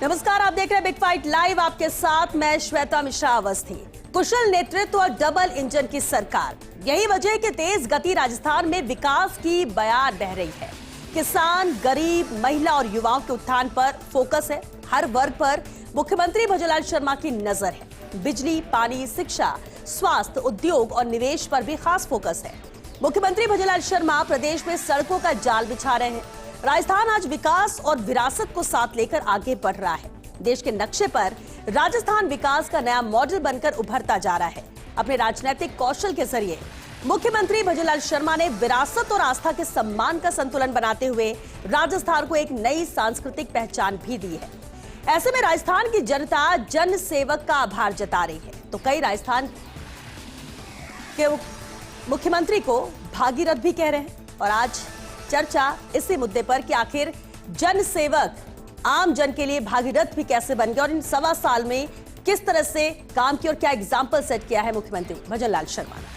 नमस्कार, आप देख रहे हैं बिग फाइट लाइव। आपके साथ मैं श्वेता मिश्रा अवस्थी। कुशल नेतृत्व और डबल इंजन की सरकार, यही वजह है कि तेज गति राजस्थान में विकास की बयार बह रही है। किसान, गरीब, महिला और युवाओं के उत्थान पर फोकस है। हर वर्ग पर मुख्यमंत्री भजनलाल शर्मा की नजर है। बिजली, पानी, शिक्षा, स्वास्थ्य, उद्योग और निवेश पर भी खास फोकस है। मुख्यमंत्री भजनलाल शर्मा प्रदेश में सड़कों का जाल बिछा रहे हैं। राजस्थान आज विकास और विरासत को साथ लेकर आगे बढ़ रहा है। देश के नक्शे पर राजस्थान विकास का नया मॉडल बनकर उभरता जा रहा है। अपने राजनीतिक कौशल के जरिए मुख्यमंत्री भजनलाल शर्मा ने विरासत और आस्था के सम्मान का संतुलन बनाते हुए राजस्थान को एक नई सांस्कृतिक पहचान भी दी है। ऐसे में राजस्थान की जनता जन सेवक का आभार जता रही है, तो कई राजस्थान के मुख्यमंत्री को भागीरथ भी कह रहे हैं। और आज चर्चा इसी मुद्दे पर कि आखिर जन सेवक आम जन के लिए भागीरथ भी कैसे बन गए और इन 1.25 साल में किस तरह से काम किया और क्या एग्जाम्पल सेट किया है मुख्यमंत्री भजनलाल शर्मा ने।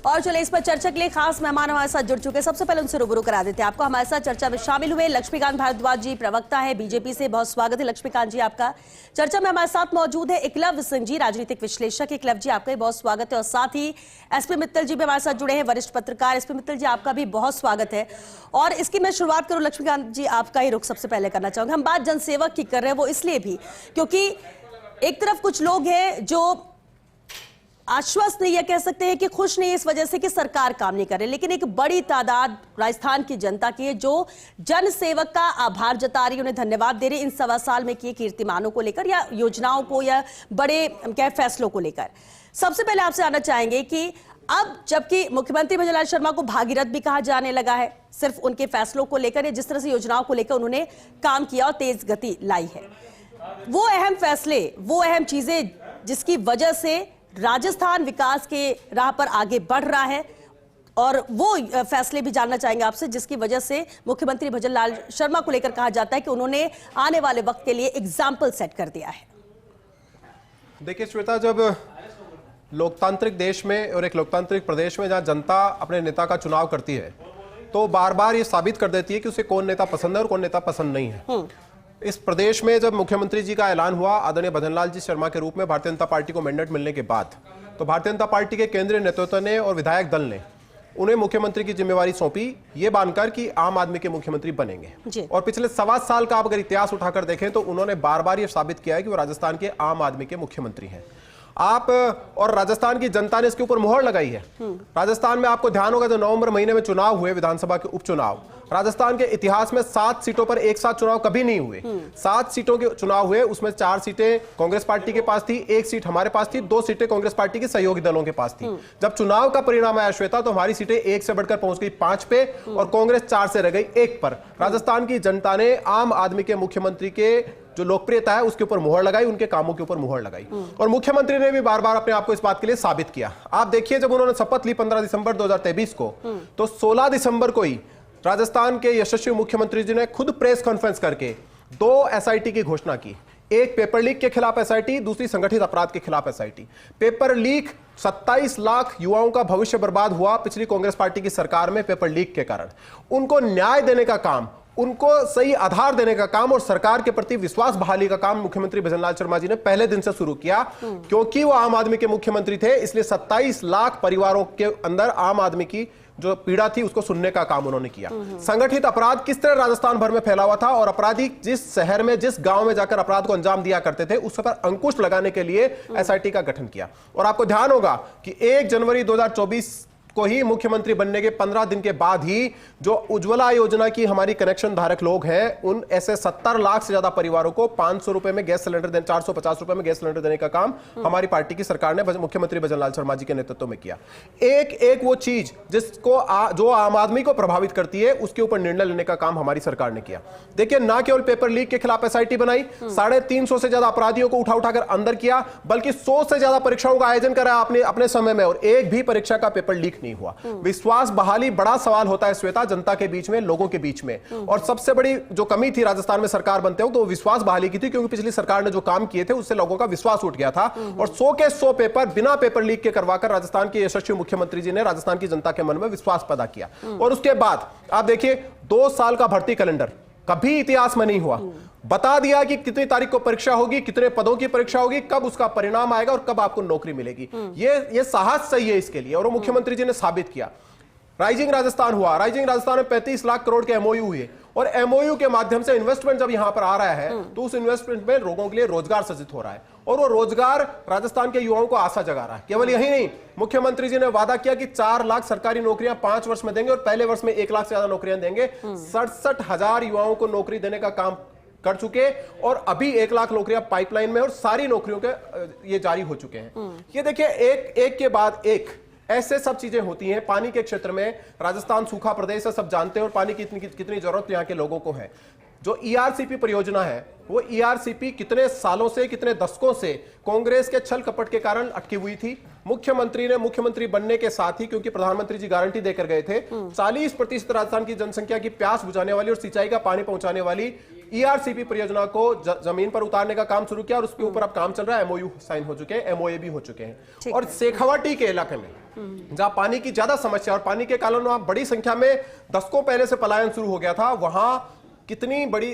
और चले इस पर चर्चा के लिए खास मेहमान हमारे साथ जुड़ चुके हैं। सबसे पहले उनसे रूबरू करा देते हैं आपको। हमारे साथ चर्चा में शामिल हुए लक्ष्मीकांत भारद्वाज जी, प्रवक्ता है बीजेपी से। बहुत स्वागत है लक्ष्मीकांत जी आपका। चर्चा में हमारे साथ मौजूद है एकलव्य सिंह जी, राजनीतिक विश्लेषक। एकलव्य जी आपका भी बहुत स्वागत है। और साथ ही एसपी मित्तल जी भी हमारे साथ जुड़े हैं, वरिष्ठ पत्रकार। एसपी मित्तल जी आपका भी बहुत स्वागत है। और इसकी मैं शुरुआत करूं लक्ष्मीकांत जी, आपका ही रुख सबसे पहले करना चाहूंगा। हम बात जनसेवक की कर रहे हैं, वो इसलिए भी क्योंकि एक तरफ कुछ लोग हैं जो आश्वस्त नहीं, यह कह सकते हैं कि खुश नहीं इस वजह से कि सरकार काम नहीं कर रही, लेकिन एक बड़ी तादाद राजस्थान की जनता की है जो जन सेवक का आभार जता रही है, उन्हें धन्यवाद दे रही इन 1.25 साल में किए कीर्तिमानों को लेकर या योजनाओं को या बड़े क्या फैसलों को लेकर। सबसे पहले आपसे आना चाहेंगे कि अब जबकि मुख्यमंत्री भजनलाल शर्मा को भागीरथ भी कहा जाने लगा है सिर्फ उनके फैसलों को लेकर या जिस तरह से योजनाओं को लेकर उन्होंने काम किया और तेज गति लाई है, वो अहम फैसले, वो अहम चीजें जिसकी वजह से राजस्थान विकास के राह पर आगे बढ़ रहा है, और वो फैसले भी जानना चाहेंगे आपसे जिसकी वजह से मुख्यमंत्री भजनलाल शर्मा को लेकर कहा जाता है कि उन्होंने आने वाले वक्त के लिए एग्जाम्पल सेट कर दिया है। देखिए श्वेता, जब लोकतांत्रिक देश में और एक लोकतांत्रिक प्रदेश में जहां जनता अपने नेता का चुनाव करती है तो बार बार ये साबित कर देती है कि उसे कौन नेता पसंद है और कौन नेता पसंद नहीं है। इस प्रदेश में जब मुख्यमंत्री जी का ऐलान हुआ आदरणीय भजनलाल जी शर्मा के रूप में भारतीय जनता पार्टी को मैंडेट मिलने के बाद, तो भारतीय जनता पार्टी के केंद्रीय नेतृत्व ने और विधायक दल ने उन्हें मुख्यमंत्री की जिम्मेवारी सौंपी, ये मानकर कि आम आदमी के मुख्यमंत्री बनेंगे। और पिछले 1.25 साल का आप अगर इतिहास उठाकर देखें तो उन्होंने बार बार ये साबित किया है कि वो राजस्थान के आम आदमी के मुख्यमंत्री हैं। आप और राजस्थान की जनता ने इसके ऊपर मुहर लगाई है। राजस्थान में आपको ध्यान होगा, जो नवंबर महीने में चुनाव हुए विधानसभा के उपचुनाव, राजस्थान के इतिहास में 7 सीटों पर एक साथ चुनाव कभी नहीं हुए। 7 सीटों के चुनाव हुए, उसमें 4 सीटें कांग्रेस पार्टी के पास थी, 1 सीट हमारे पास थी, 2 सीटें कांग्रेस पार्टी के सहयोगी दलों के पास थी। जब चुनाव का परिणाम आया श्वेता, तो हमारी सीटें 1 से बढ़कर पहुंच गई 5 पे और कांग्रेस 4 से रह गई 1 पर। राजस्थान की जनता ने आम आदमी के मुख्यमंत्री के जो लोकप्रियता है उसके ऊपर मुहर लगाई, उनके कामों के ऊपर मुहर लगाई। और मुख्यमंत्री ने भी बार बार अपने आप को इस बात के लिए साबित किया। आप देखिए, जब उन्होंने शपथ ली 15 दिसंबर 2023 को, तो 16 दिसंबर को ही राजस्थान के यशस्वी मुख्यमंत्री जी ने खुद प्रेस कॉन्फ्रेंस करके 2 एसआईटी की घोषणा की। एक पेपर लीक के खिलाफ एसआईटी, दूसरी संगठित अपराध के खिलाफ एसआईटी। पेपर लीक, 27 लाख युवाओं का भविष्य बर्बाद हुआ पिछली कांग्रेस पार्टी की सरकार में पेपर लीक के कारण। उनको न्याय देने का काम, उनको सही आधार देने का काम और सरकार के प्रति विश्वास बहाली का काम मुख्यमंत्री भजनलाल शर्मा जी ने पहले दिन से शुरू किया। क्योंकि वो आम आदमी के मुख्यमंत्री थे, इसलिए 27 लाख परिवारों के अंदर आम आदमी की जो पीड़ा थी उसको सुनने का काम उन्होंने किया। संगठित अपराध किस तरह राजस्थान भर में फैला हुआ था और अपराधी जिस शहर में, जिस गांव में जाकर अपराध को अंजाम दिया करते थे, उस पर अंकुश लगाने के लिए एसआईटी का गठन किया। और आपको ध्यान होगा कि 1 जनवरी 2024 को ही मुख्यमंत्री बनने के 15 दिन के बाद ही जो उज्ज्वला योजना की हमारी कनेक्शन धारक लोग हैं, उन ऐसे 70 लाख से ज्यादा परिवारों को 500 रुपए में गैस सिलेंडर देने, 450 रुपए में गैस सिलेंडर देने का काम हमारी पार्टी की सरकार ने मुख्यमंत्री भजनलाल शर्मा जी के नेतृत्व में किया। एक एक वो चीज जिसको जो आम आदमी को प्रभावित करती है, उसके ऊपर निर्णय लेने का काम हमारी सरकार ने किया। देखिए, ना केवल पेपर लीक के खिलाफ एसआईटी बनाई, 350 से ज्यादा अपराधियों को उठाकर अंदर किया, बल्कि 100 से ज्यादा परीक्षाओं का आयोजन करा आपने अपने समय में, और एक भी परीक्षा का पेपर लीक नहीं हुआ। विश्वास बहाली बड़ा सवाल होता है श्वेता, जनता के बीच में, लोगों के बीच में। और सबसे बड़ी जो कमी थी राजस्थान में सरकार बनते हो, तो विश्वास बहाली की थी, क्योंकि पिछली सरकार ने जो काम किए थे उससे लोगों का विश्वास उठ गया था। और 100 के 100 पेपर बिना पेपर लीक के करवाकर राजस्थान के यशस्वी मुख्यमंत्री जी ने राजस्थान की जनता के मन में विश्वास पैदा किया। और उसके बाद आप देखिए, 2 साल का भर्ती कैलेंडर कभी इतिहास में नहीं हुआ। बता दिया कि कितनी तारीख को परीक्षा होगी, कितने पदों की परीक्षा होगी, कब उसका परिणाम आएगा और कब आपको नौकरी मिलेगी। ये साहस सही है इसके लिए, और वो मुख्यमंत्री जी ने साबित किया। राइजिंग राजस्थान हुआ, राइजिंग राजस्थान में 35 लाख करोड़ के एमओयू हुए, और एमओयू के माध्यम से इन्वेस्टमेंट जब यहां पर आ रहा है, तो उस इन्वेस्टमेंट में लोगों के लिए रोजगार सृजित हो रहा है, और वो रोजगार राजस्थान के युवाओं को आशा जगा रहा है। केवल यही नहीं, मुख्यमंत्री जी ने वादा किया कि 4 लाख सरकारी नौकरियां 5 वर्ष में देंगे, और पहले वर्ष में 1 लाख से ज्यादा नौकरियां देंगे। 67,000 युवाओं को नौकरी देने का काम कर चुके, और अभी 1 लाख नौकरियां पाइपलाइन में, और सारी नौकरियों के ये जारी हो चुके हैं। ये देखिए, एक के बाद एक ऐसे सब चीजें होती हैं। पानी के क्षेत्र में राजस्थान सूखा प्रदेश है, सब जानते हैं, और पानी की कितनी जरूरत यहाँ के लोगों को है। जो ईआरसीपी परियोजना है, वो ईआरसीपी कितने सालों से, कितने दशकों से कांग्रेस के छल कपट के कारण अटकी हुई थी। मुख्यमंत्री ने मुख्यमंत्री बनने के साथ ही, क्योंकि प्रधानमंत्री जी गारंटी देकर गए थे, 40% राजस्थान की जनसंख्या की प्यास बुझाने वाली और सिंचाई का पानी पहुंचाने वाली ईआरसीपी परियोजना को जमीन पर उतारने का काम शुरू किया, और उसके ऊपर अब काम चल रहा है। एमओयू साइन हो चुके हैं, एमओए भी हो चुके हैं। और शेखावाटी के इलाके में जहां पानी की ज्यादा समस्या और पानी के कारण वहां बड़ी संख्या में दशकों पहले से पलायन शुरू हो गया था, वहां कितनी बड़ी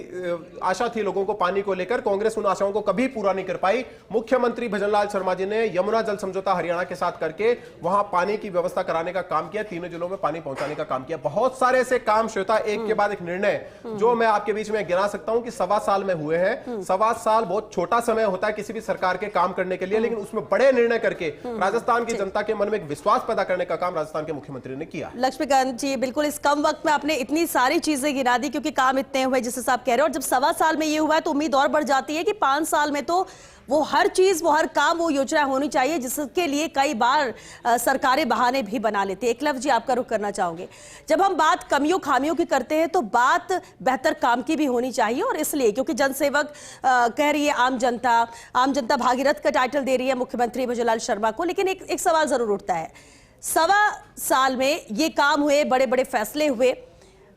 आशा थी लोगों को पानी को लेकर, कांग्रेस उन आशाओं को कभी पूरा नहीं कर पाई। मुख्यमंत्री भजनलाल शर्मा जी ने यमुना जल समझौता हरियाणा के साथ करके वहां पानी की व्यवस्था कराने का काम किया, तीनों जिलों में पानी पहुंचाने का काम किया। बहुत सारे ऐसे काम श्वेता, एक के बाद एक निर्णय, जो मैं आपके बीच में गिना सकता हूं कि 1.25 साल में हुए हैं। 1.25 साल बहुत छोटा समय होता है किसी भी सरकार के काम करने के लिए, लेकिन उसमें बड़े निर्णय करके राजस्थान की जनता के मन में एक विश्वास पैदा करने का काम राजस्थान के मुख्यमंत्री ने किया। लक्ष्मीकांत जी, बिल्कुल इस कम वक्त में आपने इतनी सारी चीजें गिना दी, क्योंकि काम इतने हुए जिस हिसाब कह रहे हो, और जब 1.25 साल में ये हुआ है तो उम्मीद और बढ़ जाती है कि 5 साल में तो वो हर चीज, वो हर काम, वो योजना होनी चाहिए, जिसके लिए कई बार सरकारें बहाने भी बना लेती है। एकलव जी, आपका रुख करना चाहूंगे। जब हम बात कमियों खामियों की करते हैं, तो बात बेहतर काम की भी होनी चाहिए, और इसलिए क्योंकि जनसेवक कह रही है आम जनता भागीरथ का टाइटल दे रही है मुख्यमंत्री भजनलाल शर्मा को। लेकिन एक सवाल जरूर उठता है, 1.25 साल में ये काम हुए, बड़े बड़े फैसले हुए,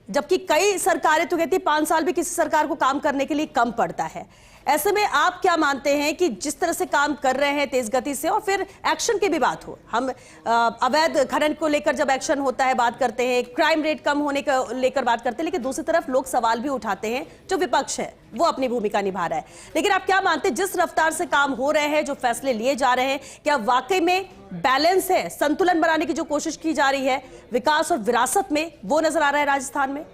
जबकि कई सरकारें तो कहती 5 साल भी किसी सरकार को काम करने के लिए कम पड़ता है। ऐसे में आप क्या मानते हैं कि जिस तरह से काम कर रहे हैं तेज गति से, और फिर एक्शन की भी बात हो, हम अवैध खनन को लेकर जब एक्शन होता है बात करते हैं, क्राइम रेट कम होने को लेकर बात करते हैं, लेकिन दूसरी तरफ लोग सवाल भी उठाते हैं, जो विपक्ष है वो अपनी भूमिका निभा रहा है। लेकिन आप क्या मानते हैं, जिस रफ्तार से काम हो रहे हैं, जो फैसले लिए जा रहे हैं, क्या वाकई में बैलेंस है, संतुलन बनाने की जो कोशिश की जा रही है विकास और विरासत में, वो नजर आ रहा है राजस्थान में?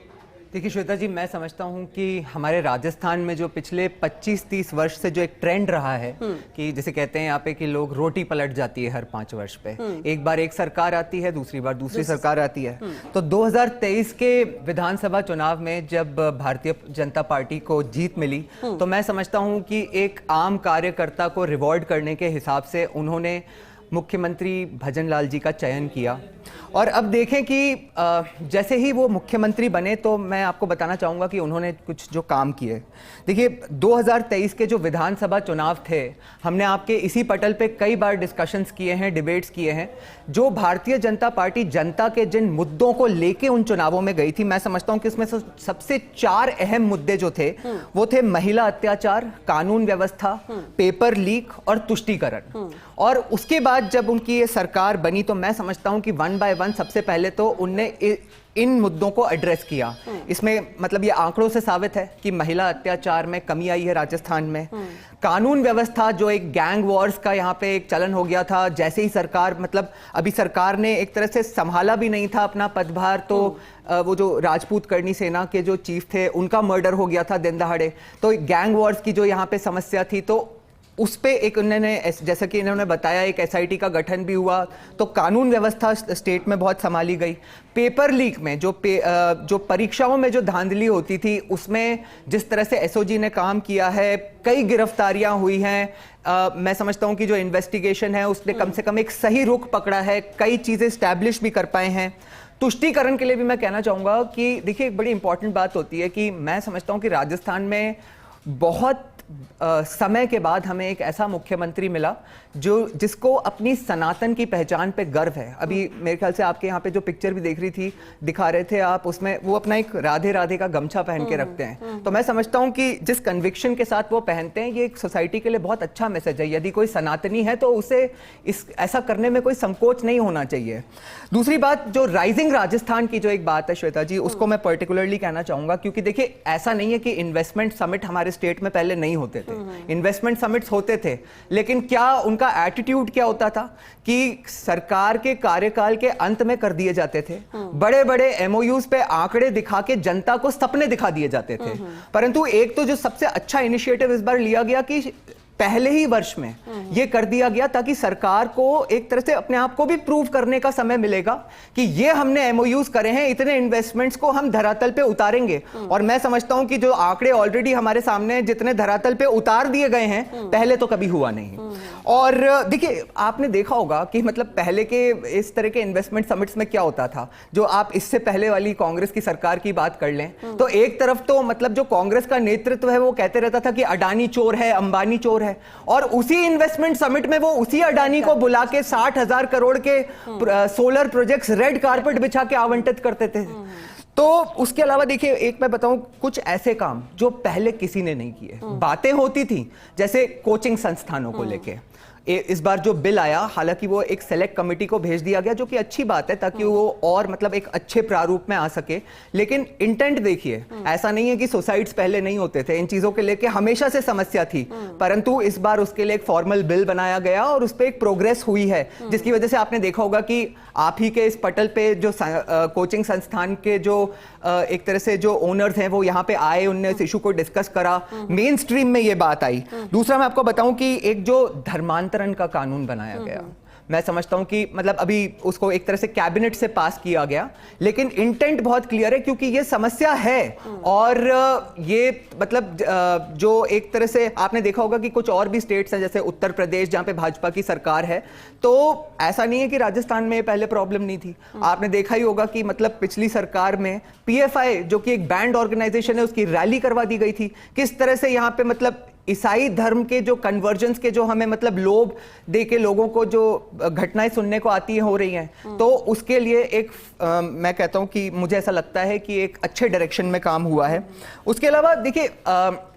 देखिए श्वेता जी, मैं समझता हूं कि हमारे राजस्थान में जो पिछले 25-30 वर्ष से जो एक ट्रेंड रहा है कि जैसे कहते हैं यहाँ पे कि लोग रोटी पलट जाती है हर 5 वर्ष पे, एक बार एक सरकार आती है, दूसरी बार दूसरी सरकार आती है। तो 2023 के विधानसभा चुनाव में जब भारतीय जनता पार्टी को जीत मिली, तो मैं समझता हूं कि एक आम कार्यकर्ता को रिवॉर्ड करने के हिसाब से उन्होंने मुख्यमंत्री भजनलाल जी का चयन किया। और अब देखें कि जैसे ही वो मुख्यमंत्री बने, तो मैं आपको बताना चाहूँगा कि उन्होंने कुछ जो काम किए। देखिए 2023 के जो विधानसभा चुनाव थे, हमने आपके इसी पटल पे कई बार डिस्कशंस किए हैं, डिबेट्स किए हैं। जो भारतीय जनता पार्टी जनता के जिन मुद्दों को लेके उन चुनावों में गई थी, मैं समझता हूँ कि इसमें सबसे 4 अहम मुद्दे जो थे वो थे महिला अत्याचार, कानून व्यवस्था, पेपर लीक और तुष्टीकरण। और उसके बाद जब उनकी ये सरकार बनी, तो मैं समझता हूँ कि 1 बाय 1 सबसे पहले तो उनने इन मुद्दों को एड्रेस किया। इसमें मतलब ये आंकड़ों से साबित है कि महिला अत्याचार में कमी आई है राजस्थान में। कानून व्यवस्था, जो एक गैंग वॉर्स का यहाँ पे एक चलन हो गया था, जैसे ही सरकार, मतलब अभी सरकार ने एक तरह से संभाला भी नहीं था अपना पदभार, तो वो जो राजपूत करनी सेना के जो चीफ थे, उनका मर्डर हो गया था दिन दहाड़े। तो गैंग वॉर्स की जो यहाँ पे समस्या थी, तो उस पे एक उन्होंने जैसा कि इन्होंने बताया एक एसआईटी का गठन भी हुआ, तो कानून व्यवस्था स्टेट में बहुत संभाली गई। पेपर लीक में जो परीक्षाओं में जो धांधली होती थी उसमें जिस तरह से एसओजी ने काम किया है, कई गिरफ्तारियां हुई हैं। मैं समझता हूं कि जो इन्वेस्टिगेशन है उसने कम से कम एक सही रुख पकड़ा है, कई चीजें स्टैब्लिश भी कर पाए हैं। तुष्टीकरण के लिए भी मैं कहना चाहूंगा कि देखिए एक बड़ी इंपॉर्टेंट बात होती है कि मैं समझता हूं कि राजस्थान में बहुत समय के बाद हमें एक ऐसा मुख्यमंत्री मिला जिसको अपनी सनातन की पहचान पे गर्व है। अभी मेरे ख्याल से आपके यहाँ पे जो पिक्चर भी दिखा रहे थे आप, उसमें वो अपना एक राधे राधे का गमछा पहन के रखते हैं। तो मैं समझता हूँ कि जिस कन्विक्शन के साथ वो पहनते हैं, ये एक सोसाइटी के लिए बहुत अच्छा मैसेज है। यदि कोई सनातनी है तो उसे ऐसा करने में कोई संकोच नहीं होना चाहिए। दूसरी बात, जो राइजिंग राजस्थान की जो एक बात है श्वेता जी, उसको मैं पर्टिकुलरली कहना चाहूंगा, क्योंकि देखिए ऐसा नहीं है कि इन्वेस्टमेंट समिट हमारे स्टेट में पहले नहीं होते थे। इन्वेस्टमेंट समिट्स होते थे, लेकिन क्या उनका एटीट्यूड क्या होता था कि सरकार के कार्यकाल के अंत में कर दिए जाते थे। बड़े बड़े एमओयूज पे आंकड़े दिखा के जनता को सपने दिखा दिए जाते थे। परंतु एक तो जो सबसे अच्छा इनिशिएटिव इस बार लिया गया कि पहले ही वर्ष में ये कर दिया गया, ताकि सरकार को एक तरह से अपने आप को भी प्रूव करने का समय मिलेगा कि ये हमने एमओयूज करे हैं, इतने इन्वेस्टमेंट्स को हम धरातल पे उतारेंगे। और मैं समझता हूं कि जो आंकड़े ऑलरेडी हमारे सामने जितने धरातल पे उतार दिए गए हैं, पहले तो कभी हुआ नहीं। और देखिए आपने देखा होगा कि मतलब पहले के इस तरह के इन्वेस्टमेंट समिट्स में क्या होता था, जो आप इससे पहले वाली कांग्रेस की सरकार की बात कर लें तो एक तरफ तो मतलब जो कांग्रेस का नेतृत्व है वो कहते रहता था कि अडानी चोर है, अंबानी चोर है, और उसी इन्वेस्टमेंट समिट में वो उसी अडानी को बुला के 60,000 करोड़ के सोलर प्रोजेक्ट्स रेड कारपेट बिछा के आवंटित करते थे। तो उसके अलावा देखिए एक मैं बताऊं, कुछ ऐसे काम जो पहले किसी ने नहीं किए। बातें होती थी जैसे कोचिंग संस्थानों को लेके, इस बार जो बिल आया, हालांकि वो एक सेलेक्ट कमेटी को भेज दिया गया, जो कि अच्छी बात है ताकि वो और मतलब एक अच्छे प्रारूप में आ सके। लेकिन इंटेंट देखिए, ऐसा नहीं है कि सुसाइड्स पहले नहीं होते थे, इन चीजों के लेके हमेशा से समस्या थी, परंतु इस बार उसके लिए एक फॉर्मल बिल बनाया गया और उस पर एक प्रोग्रेस हुई है, जिसकी वजह से आपने देखा होगा कि आप ही के इस पटल पे जो कोचिंग संस्थान के जो एक तरह से जो ओनर्स हैं वो यहाँ पे आए, उनने इस इशू को डिस्कस करा, मेन स्ट्रीम में ये बात आई। दूसरा मैं आपको बताऊं कि एक जो धर्मांतरण का कानून बनाया गया, मैं समझता हूं कि मतलब अभी उसको एक तरह से कैबिनेट से पास किया गया, लेकिन इंटेंट बहुत क्लियर है क्योंकि ये समस्या है। और ये मतलब जो एक तरह से आपने देखा होगा कि कुछ और भी स्टेट्स हैं जैसे उत्तर प्रदेश जहां पे भाजपा की सरकार है, तो ऐसा नहीं है कि राजस्थान में पहले प्रॉब्लम नहीं थी। आपने देखा ही होगा कि मतलब पिछली सरकार में पीएफआई जो कि एक बैंड ऑर्गेनाइजेशन है, उसकी रैली करवा दी गई थी। किस तरह से यहाँ पे मतलब ईसाई धर्म के जो कन्वर्जेंस के जो हमें मतलब लोभ दे के लोगों को जो घटनाएं सुनने को आती है हो रही हैं, तो उसके लिए एक मैं कहता हूं कि मुझे ऐसा लगता है कि एक अच्छे डायरेक्शन में काम हुआ है। उसके अलावा देखिए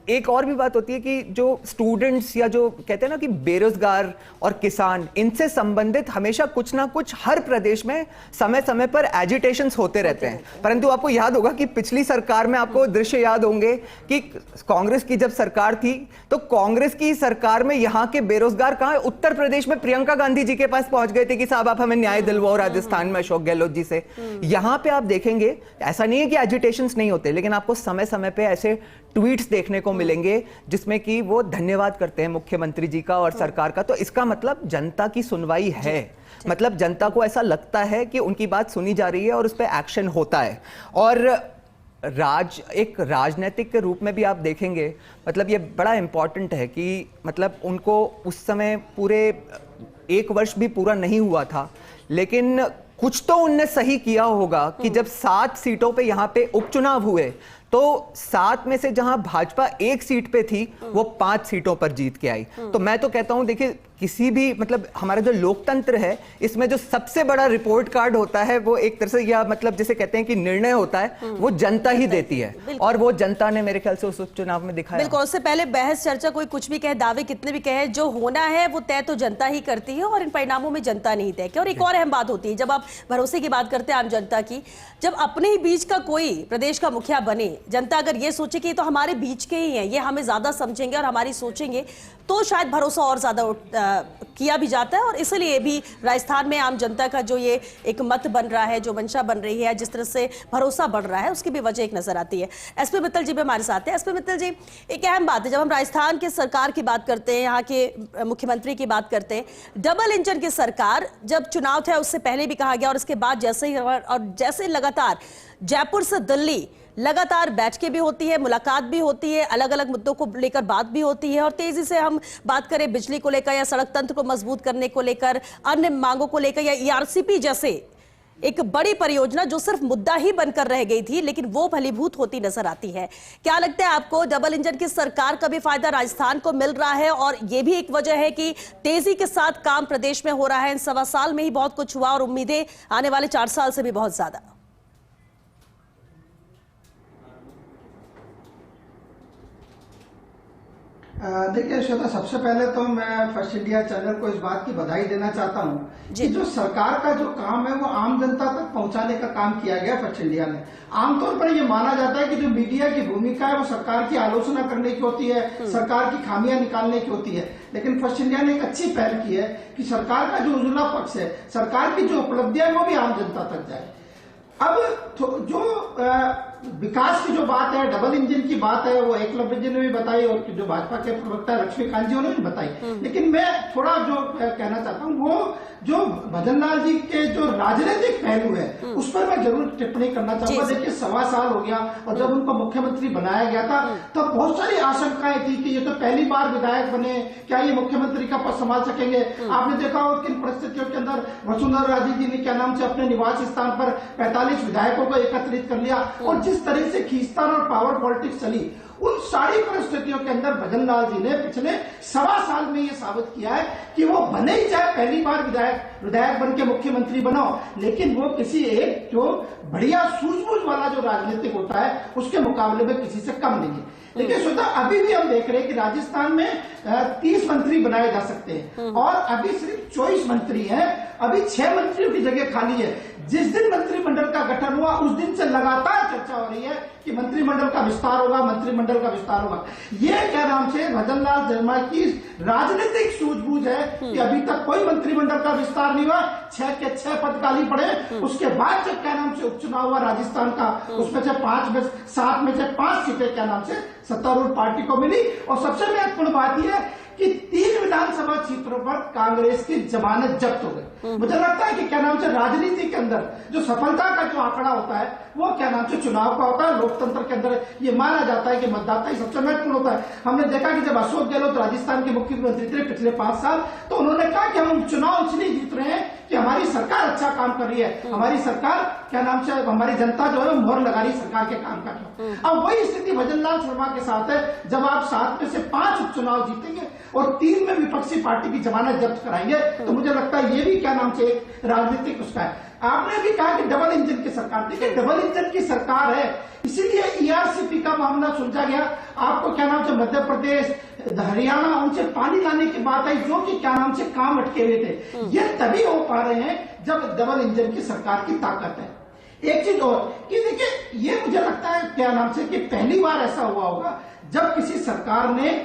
एक और भी बात होती है कि जो स्टूडेंट्स या जो कहते हैं ना कि बेरोजगार और किसान, इनसे संबंधित हमेशा कुछ ना कुछ हर प्रदेश में समय समय पर एजिटेशंस होते रहते हैं। परंतु आपको याद होगा कि पिछली सरकार में आपको दृश्य याद होंगे कि कांग्रेस की जब सरकार थी तो कांग्रेस की सरकार में यहाँ के बेरोजगार कहाँ, उत्तर प्रदेश में प्रियंका गांधी जी के पास पहुंच गए थे कि साहब आप हमें न्याय दिलवाओ राजस्थान में अशोक गहलोत जी से। यहाँ पे आप देखेंगे ऐसा नहीं है कि एजिटेशंस नहीं होते, लेकिन आपको समय समय पे ऐसे ट्वीट्स देखने को मिलेंगे जिसमें कि वो धन्यवाद करते हैं मुख्यमंत्री जी का और सरकार का। तो इसका मतलब जनता की सुनवाई है, मतलब जनता को ऐसा लगता है कि उनकी बात सुनी जा रही है और उस पर एक्शन होता है। और एक राजनीतिक के रूप में भी आप देखेंगे, मतलब ये बड़ा इंपॉर्टेंट है कि मतलब उनको उस समय पूरे 1 वर्ष भी पूरा नहीं हुआ था, लेकिन कुछ तो उनने सही किया होगा कि जब 7 सीटों पे यहाँ पे उपचुनाव हुए तो 7 में से जहां भाजपा 1 सीट पे थी वो 5 सीटों पर जीत के आई। तो मैं तो कहता हूं देखिए किसी भी मतलब हमारा जो लोकतंत्र है इसमें जो सबसे बड़ा रिपोर्ट कार्ड होता है वो एक तरह से या मतलब जिसे कहते हैं कि निर्णय होता है वो जनता ही देती है, और वो जनता ने मेरे ख्याल से उस उपचुनाव में दिखाया। बिल्कुल, उससे पहले बहस चर्चा कोई कुछ भी कहे, दावे कितने भी कहे, जो होना है वो तय तो जनता ही करती है और इन परिणामों में जनता नहीं तय की। और एक और अहम बात होती है जब आप भरोसे की बात करते हैं आम जनता की, जब अपने ही बीच का कोई प्रदेश का मुखिया बने, जनता अगर ये सोचे कि ये तो हमारे बीच के ही हैं, ये हमें ज्यादा समझेंगे और हमारी सोचेंगे, तो शायद भरोसा और ज्यादा किया भी जाता है और इसलिए भी राजस्थान में आम जनता का जो ये एक मत बन रहा है, जो मंशा बन रही है, जिस तरह से भरोसा बढ़ रहा है, उसकी भी वजह एक नजर आती है। एसपी मित्तल जी भी हमारे साथ हैं। एसपी मित्तल जी, एक अहम बात है, जब हम राजस्थान के सरकार की बात करते हैं, यहाँ के मुख्यमंत्री की बात करते हैं, डबल इंजन की सरकार, जब चुनाव थे उससे पहले भी कहा गया और इसके बाद जैसे लगातार जयपुर से दिल्ली लगातार बैठकें भी होती है, मुलाकात भी होती है, अलग अलग मुद्दों को लेकर बात भी होती है और तेजी से हम बात करें बिजली को लेकर या सड़क तंत्र को मजबूत करने को लेकर, अन्य मांगों को लेकर या ईआरसीपी जैसे एक बड़ी परियोजना जो सिर्फ मुद्दा ही बनकर रह गई थी लेकिन वो फलीभूत होती नजर आती है। क्या लगता है आपको, डबल इंजन की सरकार का भी फायदा राजस्थान को मिल रहा है और ये भी एक वजह है कि तेजी के साथ काम प्रदेश में हो रहा है? इन 1.25 साल में ही बहुत कुछ हुआ और उम्मीदें आने वाले 4 साल से भी बहुत ज्यादा। देखिए श्वेता, सबसे पहले तो मैं फर्स्ट इंडिया चैनल को इस बात की बधाई देना चाहता हूं कि जो सरकार का जो काम है वो आम जनता तक पहुंचाने का काम किया गया फर्स्ट इंडिया ने। आमतौर पर ये माना जाता है कि जो मीडिया की भूमिका है वो सरकार की आलोचना करने की होती है, सरकार की खामियां निकालने की होती है, लेकिन फर्स्ट इंडिया ने एक अच्छी पहल की है कि सरकार का जो उज्ज्वला पक्ष है, सरकार की जो उपलब्धियां है वो भी आम जनता तक जाए। अब जो विकास की जो बात है, डबल इंजन की बात है, वो एकलव्य जी ने भी बताई और जो भाजपा के प्रवक्ता लक्ष्मीकांत जी ने भी बताई, लेकिन मैं थोड़ा जो कहना चाहता हूँ वो जो भजन लाल जी के जो राजनीतिक पहलू है उस पर मैं जरूर टिप्पणी करना चाहूंगा। देखिए 1.25 साल हो गया और जब उनको मुख्यमंत्री बनाया गया था तब बहुत सारी आशंकाएं थी कि ये तो पहली बार विधायक बने, क्या ये मुख्यमंत्री का पद संभाल सकेंगे। आपने देखा हो किन परिस्थितियों के अंदर वसुंधरा राजे जी ने क्या नाम से अपने निवास स्थान पर 45 विधायकों को एकत्रित कर लिया और जिस तरह से खींचतान और पावर पॉलिटिक्स चली, उन सारी परिस्थितियों के अंदर भजन लाल जी ने पिछले 1.25 साल में ये साबित किया है कि वो बने ही चाहे पहली बार विधायक बन के मुख्यमंत्री बनाओ, लेकिन वो किसी एक जो बढ़िया सूझबूझ वाला जो राजनीतिक होता है उसके मुकाबले में किसी से कम नहीं है। देखिए श्वेता, अभी भी हम देख रहे हैं कि राजस्थान में 30 मंत्री बनाए जा सकते हैं और अभी सिर्फ 24 मंत्री हैं, अभी 6 मंत्रियों की जगह खाली है। जिस दिन मंत्रिमंडल का गठन हुआ उस दिन से लगातार चर्चा हो रही है कि मंत्रिमंडल का विस्तार होगा, मंत्रिमंडल का विस्तार होगा। ये क्या नाम से भजन लाल शर्मा की राजनीतिक सूझबूझ है कि अभी तक कोई मंत्रिमंडल का विस्तार नहीं हुआ, 6 के 6 पद खाली पड़े। उसके बाद जब क्या नाम से उपचुनाव हुआ राजस्थान का, उसमें से 7 में से 5 सीटें क्या नाम से सत्तारूढ़ पार्टी को मिली और सबसे महत्वपूर्ण बात यह है कि 3 विधानसभा क्षेत्रों पर कांग्रेस की जमानत जब्त हो गई। मुझे लगता है कि क्या नाम से राजनीति के अंदर जो सफलता का जो आंकड़ा होता है वो क्या नाम से चुनाव का होता है। लोकतंत्र के अंदर ये माना जाता है कि मतदाता ही सबसे महत्वपूर्ण होता है। हमने देखा कि जब अशोक गहलोत राजस्थान के मुख्यमंत्री थे पिछले 5 साल, तो उन्होंने कहा कि हम चुनाव इसलिए जीत रहे हैं कि हमारी सरकार अच्छा काम कर रही है, हमारी सरकार क्या नाम से हमारी जनता जो है मोहर लगा रही सरकार के काम का। अब वही स्थिति भजन लाल शर्मा के साथ है। जब आप 7 में से 5 उपचुनाव जीतेंगे और 3 में विपक्षी पार्टी की जमानत जब्त कराएंगे तो मुझे लगता है ये भी क्या नाम से एक राजनीतिक उसका है। आपने भी कहा कि डबल इंजन की सरकार, देखिए डबल इंजन की सरकार है इसीलिए ईआरसीपी का मामला सुलझा गया। आपको क्या नाम से मध्य प्रदेश, हरियाणा उनसे पानी लाने की बात आई जो कि क्या नाम से काम अटके हुए थे, ये तभी हो पा रहे हैं जब डबल इंजन की सरकार की ताकत है। एक चीज और कि देखिए ये मुझे लगता है क्या नाम से कि पहली बार ऐसा हुआ होगा जब किसी सरकार ने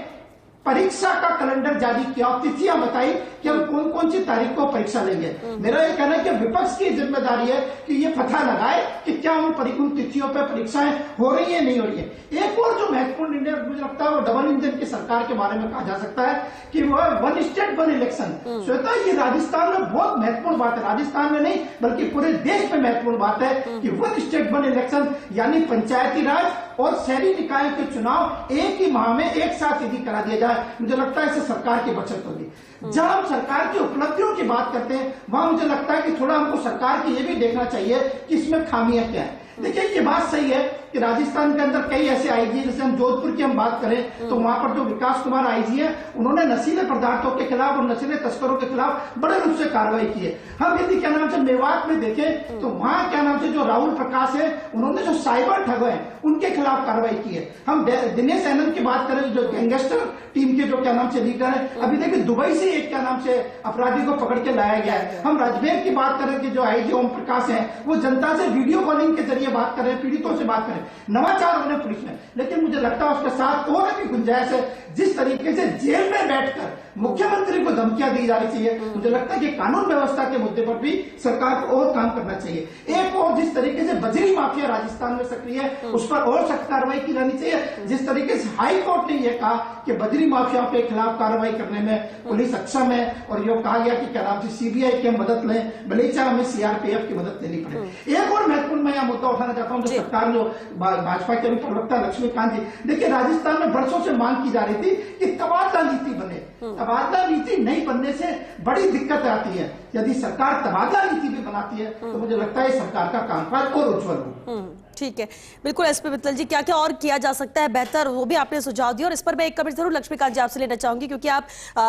परीक्षा का कैलेंडर जारी किया, तिथियां बताई कि हम कौन कौन सी तारीख को परीक्षा लेंगे। मेरा ये कहना है कि विपक्ष की जिम्मेदारी है कि ये पता लगाए कि क्या उन तिथियों पर परीक्षाएं हो रही है नहीं हो रही है। एक और जो महत्वपूर्ण निर्णय मुझे लगता है वो डबल इंजन की सरकार के बारे में कहा जा सकता है कि वह 1 स्टेट 1 इलेक्शन। श्वेता, ये राजस्थान में बहुत महत्वपूर्ण बात है, राजस्थान में नहीं बल्कि पूरे देश में महत्वपूर्ण बात है कि 1 स्टेट 1 इलेक्शन, यानी पंचायती राज और शहरी निकाय के चुनाव एक ही माह में एक साथ यदि करा दिया जाए, मुझे लगता है इससे सरकार की बचत होगी। जब हम सरकार की उपलब्धियों की बात करते हैं वहां मुझे लगता है कि थोड़ा हमको सरकार की ये भी देखना चाहिए कि इसमें खामियां क्या है। देखिए ये बात सही है कि राजस्थान के अंदर कई ऐसे आईजी, जैसे हम जोधपुर की हम बात करें तो वहां पर जो विकास कुमार आईजी है उन्होंने नशीले पदार्थों के खिलाफ और नशीले तस्करों के खिलाफ बड़े रूप से कार्रवाई की है। हम यदि क्या नाम से मेवात में देखें तो वहां क्या नाम से जो राहुल प्रकाश है उन्होंने जो साइबर ठग है उनके खिलाफ कार्रवाई की है। हम दिनेश एनन की बात करें जो गैंगस्टर टीम के जो क्या नाम से लीडर है, अभी देखिए दुबई से एक क्या नाम से अपराधी को पकड़ के लाया गया है। हम राजमेर की बात करें कि जो आईजी ओम प्रकाश है वो जनता से वीडियो कॉलिंग के जरिए बात कर रहे हैं, पीड़ितों से बात करें। में, नवाचार होने पुलिस में, लेकिन मुझे लगता है उसके साथ और भी गुंजाइश है। जिस तरीके से जेल में बैठकर मुख्यमंत्री को धमकियां दी जा रही चाहिए, मुझे लगता है कि कानून व्यवस्था के मुद्दे पर भी सरकार को और काम करना चाहिए। एक और जिस तरीके से बजरी माफिया राजस्थान में सक्रिय है, उस पर और सख्त कार्रवाई की जानी चाहिए। जिस तरीके से हाई कोर्ट ने यह कहा कि बजरी माफिया के खिलाफ कार्रवाई करने में पुलिस सक्षम है, और ये कहा गया कि क्या नाम से सीबीआई की मदद लें, भले चाहे हमें सीआरपीएफ की मदद लेनी पड़े। एक और महत्वपूर्ण मैं यह मुद्दा उठाना चाहता हूं, जो सरकार जो भाजपा के प्रवक्ता लक्ष्मीकांत जी, देखिए राजस्थान में वर्षों से मांग की जा रही थी कि तबादला नीति बने। तबादला नीति नहीं बनने से बड़ी दिक्कत आती है। यदि सरकार तबादला नीति भी बनाती है तो मुझे लगता है सरकार का कामकाज और उज्जवल हो। ठीक है, बिल्कुल एसपी मित्तल जी, क्या क्या और किया जा सकता है बेहतर, वो भी आपने सुझाव दिया। और इस पर मैं एक कमेंट जरूर लक्ष्मीकांत जी आपसे लेना चाहूंगी, क्योंकि आप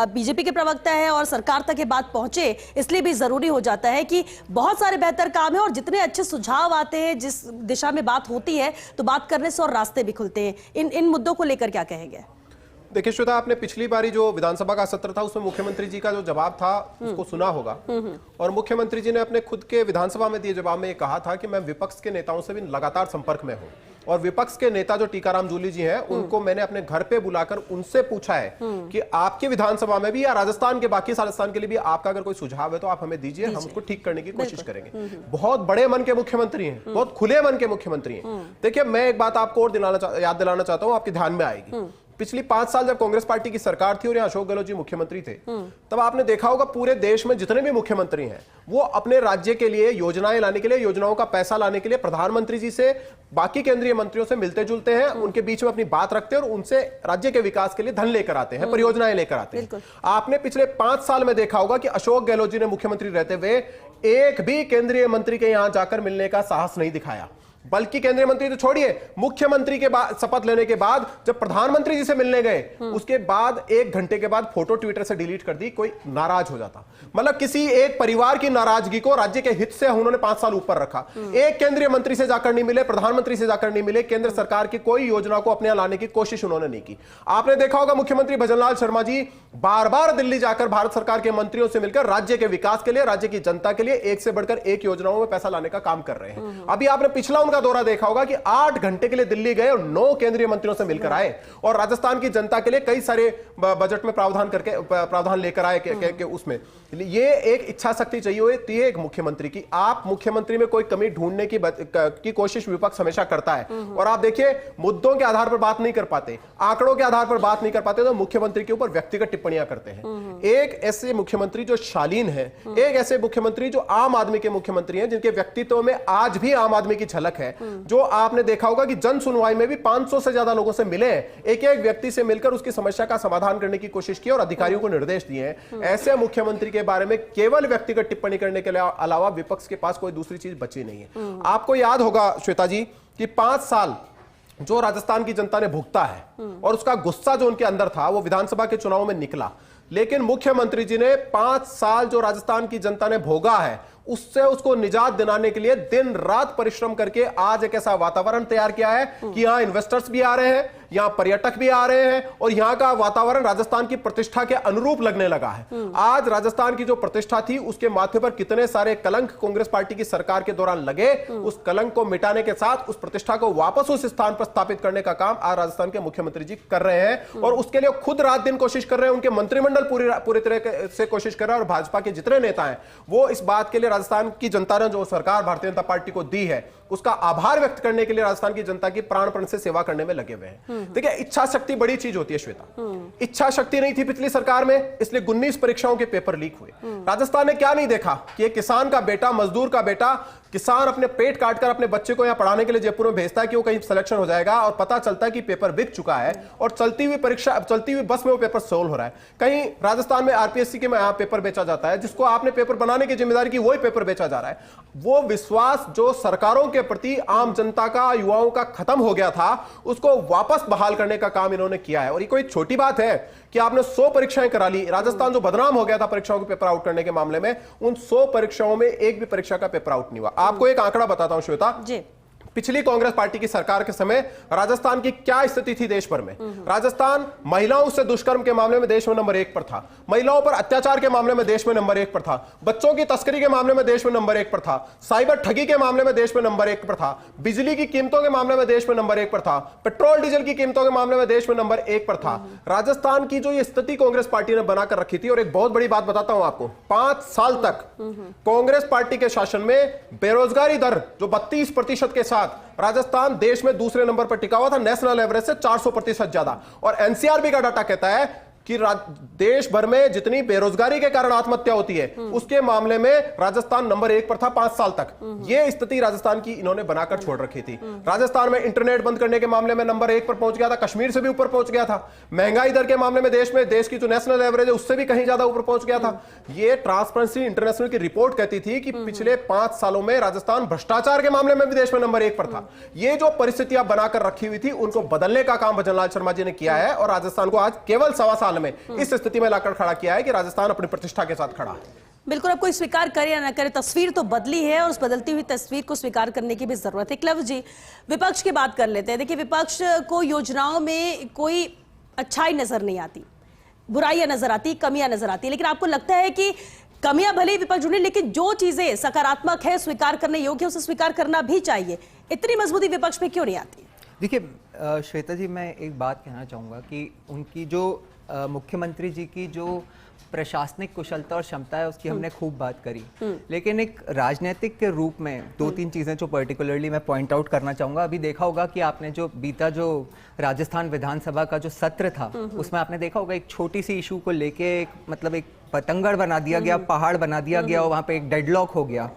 बीजेपी के प्रवक्ता है और सरकार तक ये बात पहुंचे, इसलिए भी जरूरी हो जाता है कि बहुत सारे बेहतर काम है और जितने अच्छे सुझाव आते हैं, जिस दिशा में बात होती है, तो बात करने से और रास्ते भी खुलते हैं। इन मुद्दों को लेकर क्या कहेंगे? देखिए श्वेता, आपने पिछली बारी जो विधानसभा का सत्र था उसमें मुख्यमंत्री जी का जो जवाब था उसको सुना होगा, और मुख्यमंत्री जी ने अपने खुद के विधानसभा में दिए जवाब में ये कहा था कि मैं विपक्ष के नेताओं से भी लगातार संपर्क में हूं, और विपक्ष के नेता जो टीकाराम जूली जी हैं उनको मैंने अपने घर पे बुलाकर उनसे पूछा है कि आपके विधानसभा में भी या राजस्थान के बाकी राजस्थान के लिए भी आपका अगर कोई सुझाव है तो आप हमें दीजिए, हम उसको ठीक करने की कोशिश करेंगे। बहुत बड़े मन के मुख्यमंत्री हैं, बहुत खुले मन के मुख्यमंत्री हैं। देखिए, मैं एक बात आपको और याद दिलाना चाहता हूं, आपके ध्यान में आएगी। पिछली 5 साल जब कांग्रेस पार्टी की सरकार थी और यहाँ अशोक गहलोत जी मुख्यमंत्री थे, तब आपने देखा होगा पूरे देश में जितने भी मुख्यमंत्री हैं वो अपने राज्य के लिए योजनाएं लाने के लिए, योजनाओं का पैसा लाने के लिए प्रधानमंत्री जी से, बाकी केंद्रीय मंत्रियों से मिलते जुलते हैं, उनके बीच में अपनी बात रखते हैं और उनसे राज्य के विकास के लिए धन लेकर आते हैं, परियोजनाएं लेकर आते हैं। आपने पिछले 5 साल में देखा होगा कि अशोक गहलोत जी ने मुख्यमंत्री रहते हुए एक भी केंद्रीय मंत्री के यहां जाकर मिलने का साहस नहीं दिखाया, बल्कि केंद्रीय मंत्री तो छोड़िए, मुख्यमंत्री के बाद शपथ लेने के बाद जब प्रधानमंत्री जी से मिलने गए, उसके बाद 1 घंटे के बाद फोटो ट्विटर से डिलीट कर दी, कोई नाराज हो जाता। मतलब किसी एक परिवार की नाराजगी को राज्य के हित से उन्होंने 5 साल ऊपर रखा। एक केंद्रीय मंत्री से जाकर नहीं मिले, प्रधानमंत्री से जाकर नहीं मिले, केंद्र सरकार की कोई योजना को अपने यहां लाने की कोशिश उन्होंने नहीं की। आपने देखा होगा मुख्यमंत्री भजनलाल शर्मा जी बार बार दिल्ली जाकर भारत सरकार के मंत्रियों से मिलकर राज्य के विकास के लिए, राज्य की जनता के लिए एक से बढ़कर एक योजनाओं में पैसा लाने का काम कर रहे हैं। अभी आपने पिछला उनका दौरा देखा होगा कि 8 घंटे के लिए दिल्ली गए और 9 केंद्रीय मंत्रियों से मिलकर आए, और राजस्थान की जनता के लिए कई सारे बजट में प्रावधान लेकर आए के उसमें। ये एक इच्छा शक्ति चाहिए होती है एक मुख्यमंत्री की। आप मुख्यमंत्री में कोई कमी ढूंढने की कोशिश विपक्ष हमेशा करता है, और आप देखिए मुद्दों के आधार पर बात नहीं कर पाते, आंकड़ों के आधार पर बात नहीं कर पाते, तो मुख्यमंत्री के ऊपर व्यक्तिगत टिप्पणियां करते हैं। एक ऐसे मुख्यमंत्री जो शालीन है, एक ऐसे मुख्यमंत्री जो आम आदमी के मुख्यमंत्री हैं, जिनके व्यक्तित्व में आज भी आम आदमी की झलक है, जो आपने देखा होगा कि जन सुनवाई में भी 500 से ज्यादा लोगों से मिले, एक एक व्यक्ति से मिलकर उसकी समस्या का समाधान करने की कोशिश की और अधिकारियों को निर्देश दिए हैं। ऐसे मुख्यमंत्री के बारे में केवल व्यक्तिगत टिप्पणी करने के अलावा विपक्ष के पास कोई दूसरी चीज बची नहीं है। आपको याद होगा श्वेता जी कि 5 साल जो राजस्थान की जनता ने भुगता है और उसका गुस्सा जो उनके अंदर था वो विधानसभा के चुनाव में निकला, लेकिन मुख्यमंत्री जी ने 5 साल जो राजस्थान की जनता ने भोगा है उससे उसको निजात दिलाने के लिए दिन रात परिश्रम करके आज एक ऐसा वातावरण तैयार किया है कि यहां इन्वेस्टर्स भी आ रहे हैं, यहां पर्यटक भी आ रहे हैं, और यहां का वातावरण राजस्थान की प्रतिष्ठा के अनुरूप लगने लगा है। आज राजस्थान की जो प्रतिष्ठा थी उसके माथे पर कितने सारे कलंक कांग्रेस पार्टी की सरकार के दौरान लगे, उस कलंक को मिटाने के साथ उस प्रतिष्ठा को वापस उस स्थान पर स्थापित करने का काम आज राजस्थान के मुख्यमंत्री जी कर रहे हैं, और उसके लिए खुद रात दिन कोशिश कर रहे हैं। उनके मंत्रिमंडल पूरी तरह से कोशिश कर रहा है, और भाजपा के जितने नेता हैं वो इस बात के लिए राजस्थान की जनता ने जो सरकार भारतीय जनता पार्टी को दी है उसका आभार व्यक्त करने के लिए राजस्थान की जनता की प्राणपण से सेवा करने में लगे हुए हैं। देखिए, इच्छा शक्ति बड़ी चीज होती है श्वेता। इच्छा शक्ति नहीं थी पिछली सरकार में, इसलिए 19 परीक्षाओं के पेपर लीक हुए। राजस्थान ने क्या नहीं देखा कि एक किसान का बेटा, मजदूर का बेटा, किसान अपने पेट काटकर अपने बच्चे को यहां पढ़ाने के लिए जयपुर में भेजता है कि वो कहीं सिलेक्शन हो जाएगा, और पता चलता है कि पेपर बिक चुका है और चलती हुई बस में वो पेपर सोल्व हो रहा है। कहीं राजस्थान में आरपीएससी के में यहां पेपर बेचा जाता है, जिसको आपने पेपर बनाने की जिम्मेदारी की वही पेपर बेचा जा रहा है। वो विश्वास जो सरकारों के प्रति आम जनता का, युवाओं का खत्म हो गया था, उसको वापस बहाल करने का काम इन्होंने किया है। और ये कोई छोटी बात है कि आपने 100 परीक्षाएं करा ली। राजस्थान जो बदनाम हो गया था परीक्षाओं के पेपर आउट करने के मामले में, उन 100 परीक्षाओं में एक भी परीक्षा का पेपर आउट नहीं हुआ। आपको एक आंकड़ा बताता हूं श्वेता, पिछली कांग्रेस पार्टी की सरकार के समय राजस्थान की क्या स्थिति थी देश भर में। राजस्थान महिलाओं से दुष्कर्म के मामले में देश में नंबर 1 पर था, महिलाओं पर अत्याचार के मामले में देश में नंबर 1 पर था, बच्चों की तस्करी के मामले में देश में नंबर 1 पर था, साइबर ठगी के मामले में देश में नंबर 1 पर था, बिजली की कीमतों के मामले में देश में नंबर 1 पर था, पेट्रोल डीजल की कीमतों के मामले में देश में नंबर 1 पर था। राजस्थान की जो ये स्थिति कांग्रेस पार्टी ने बनाकर रखी थी, और एक बहुत बड़ी बात बताता हूं आपको, 5 साल तक कांग्रेस पार्टी के शासन में बेरोजगारी दर जो 32% के साथ राजस्थान देश में दूसरे नंबर पर टिका हुआ था, नेशनल एवरेज से 400% ज्यादा। और एनसीआरबी का डाटा कहता है कि देश भर में जितनी बेरोजगारी के कारण आत्महत्या होती है उसके मामले में राजस्थान नंबर 1 पर था 5 साल तक। यह स्थिति राजस्थान की इन्होंने बनाकर छोड़ रखी थी। राजस्थान में इंटरनेट बंद करने के मामले में नंबर 1 पर पहुंच गया था, कश्मीर से भी ऊपर पहुंच गया था। महंगाई दर के मामले में देश की जो नेशनल एवरेज है उससे भी कहीं ज्यादा ऊपर पहुंच गया था। यह ट्रांसपेरेंसी इंटरनेशनल की रिपोर्ट कहती थी कि पिछले 5 सालों में राजस्थान भ्रष्टाचार के मामले में भी देश में नंबर 1 पर था। ये जो परिस्थितियां बनाकर रखी हुई थी उनको बदलने का काम भजन लाल शर्मा जी ने किया है, और राजस्थान को आज केवल 1.25 साल में इस स्थिति में लाकर खड़ा किया है कि राजस्थान अपनी प्रतिष्ठा के साथ खड़ा है। बिल्कुल, अब कोई स्वीकार करे या ना करे, तस्वीर तो बदली है और उस बदलती हुई तस्वीर को स्वीकार करने की भी जरूरत है। क्लव जी, विपक्ष की बात कर लेते हैं। देखिए, विपक्ष को योजनाओं में कोई अच्छाई नजर नहीं आती, बुराइयां नजर आती, कमियां नजर आती, लेकिन आपको लगता है कि कमियां भले ही विपक्ष ढूंढे, लेकिन जो चीजें सकारात्मक है, स्वीकार करने योग्य, उसे स्वीकार करना भी चाहिए। इतनी मजबूती विपक्ष में क्यों नहीं आती? देखिए श्वेता जी, मैं एक बात कहना चाहूँगा कि उनकी जो मुख्यमंत्री जी की जो प्रशासनिक कुशलता और क्षमता है उसकी हमने खूब बात करी, लेकिन एक राजनीतिक के रूप में 2-3 चीज़ें जो पर्टिकुलरली मैं पॉइंट आउट करना चाहूँगा। अभी देखा होगा कि आपने जो बीता जो राजस्थान विधानसभा का जो सत्र था उसमें आपने देखा होगा एक छोटी सी इशू को लेके मतलब एक पतंगड़ बना दिया गया, पहाड़ बना दिया गया, और वहाँ पे एक डेडलॉक हो गया।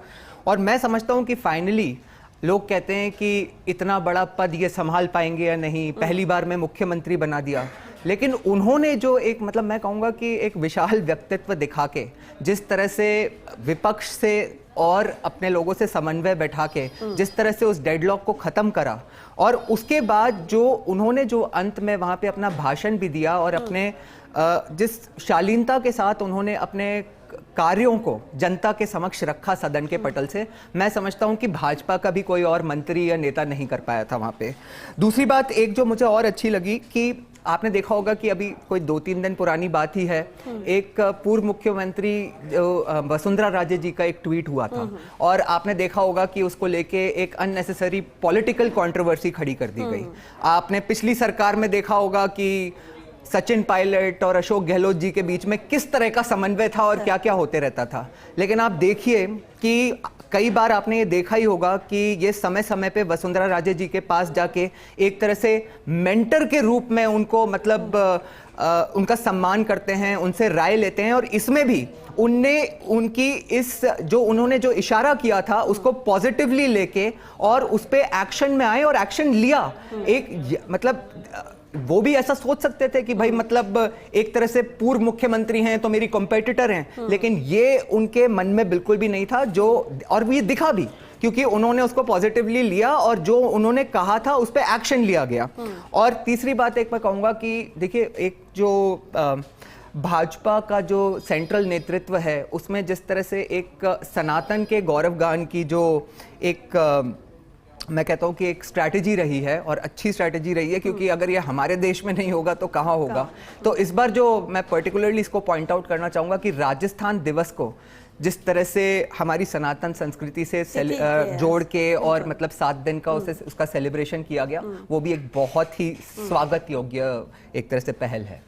और मैं समझता हूँ कि फाइनली लोग कहते हैं कि इतना बड़ा पद ये संभाल पाएंगे या नहीं, पहली बार में मुख्यमंत्री बना दिया, लेकिन उन्होंने जो एक मतलब मैं कहूँगा कि एक विशाल व्यक्तित्व दिखा के जिस तरह से विपक्ष से और अपने लोगों से समन्वय बैठा के जिस तरह से उस डेडलॉक को ख़त्म करा, और उसके बाद जो उन्होंने जो अंत में वहाँ पे अपना भाषण भी दिया और अपने जिस शालीनता के साथ उन्होंने अपने कार्यों को जनता के समक्ष रखा सदन के पटल से, मैं समझता हूं कि भाजपा का भी कोई और मंत्री या नेता नहीं कर पाया था वहां पे। दूसरी बात एक जो मुझे और अच्छी लगी कि आपने देखा होगा कि अभी कोई 2-3 दिन पुरानी बात ही है, एक पूर्व मुख्यमंत्री वसुंधरा राजे जी का एक ट्वीट हुआ था, और आपने देखा होगा कि उसको लेके एक अननेसेसरी पॉलिटिकल कंट्रोवर्सी खड़ी कर दी गई। आपने पिछली सरकार में देखा होगा कि सचिन पायलट और अशोक गहलोत जी के बीच में किस तरह का समन्वय था और क्या क्या होते रहता था, लेकिन आप देखिए कि कई बार आपने ये देखा ही होगा कि ये समय समय पे वसुंधरा राजे जी के पास जाके एक तरह से मेंटर के रूप में उनको मतलब उनका सम्मान करते हैं, उनसे राय लेते हैं, और इसमें भी उनकी इस जो उन्होंने जो इशारा किया था उसको पॉजिटिवली लेके और उस पे एक्शन में आए और एक्शन लिया। एक मतलब वो भी ऐसा सोच सकते थे कि भाई मतलब एक तरह से पूर्व मुख्यमंत्री हैं तो मेरी कॉम्पिटिटर हैं, लेकिन ये उनके मन में बिल्कुल भी नहीं था, जो और ये दिखा भी क्योंकि उन्होंने उसको पॉजिटिवली लिया और जो उन्होंने कहा था उस पर एक्शन लिया गया। और तीसरी बात एक मैं कहूँगा कि देखिए, एक जो भाजपा का जो सेंट्रल नेतृत्व है उसमें जिस तरह से एक सनातन के गौरवगान की जो एक मैं कहता हूँ कि एक स्ट्रैटेजी रही है और अच्छी स्ट्रैटेजी रही है, क्योंकि अगर ये हमारे देश में नहीं होगा तो कहाँ होगा। तो इस बार जो मैं पर्टिकुलरली इसको पॉइंट आउट करना चाहूँगा कि राजस्थान दिवस को जिस तरह से हमारी सनातन संस्कृति से जोड़ के और मतलब 7 दिन का उसका सेलिब्रेशन किया गया, वो भी एक बहुत ही स्वागत योग्य एक तरह से पहल है।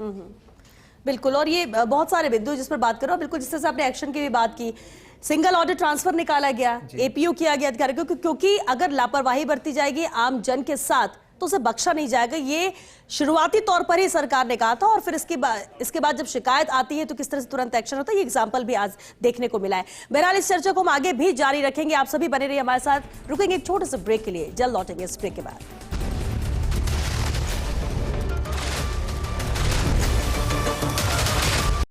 बिल्कुल, और ये बहुत सारे बिंदु जिस पर बात करो, बिल्कुल जिस तरह से आपने एक्शन की भी बात की, सिंगल ऑर्डर ट्रांसफर निकाला गया, एपीओ किया गया अधिकारियों को, क्योंकि अगर लापरवाही बरती जाएगी आम जन के साथ तो उसे बख्शा नहीं जाएगा। ये शुरुआती तौर पर ही सरकार ने कहा था, और फिर इसके बाद जब शिकायत आती है तो किस तरह से तुरंत एक्शन होता है, ये एग्जाम्पल भी आज देखने को मिला है। बहरहाल इस चर्चा को हम आगे भी जारी रखेंगे, आप सभी बने रहिए हमारे साथ। रुकेंगे एक छोटे से ब्रेक के लिए, जल्द लौटेंगे इस ब्रेक के बाद।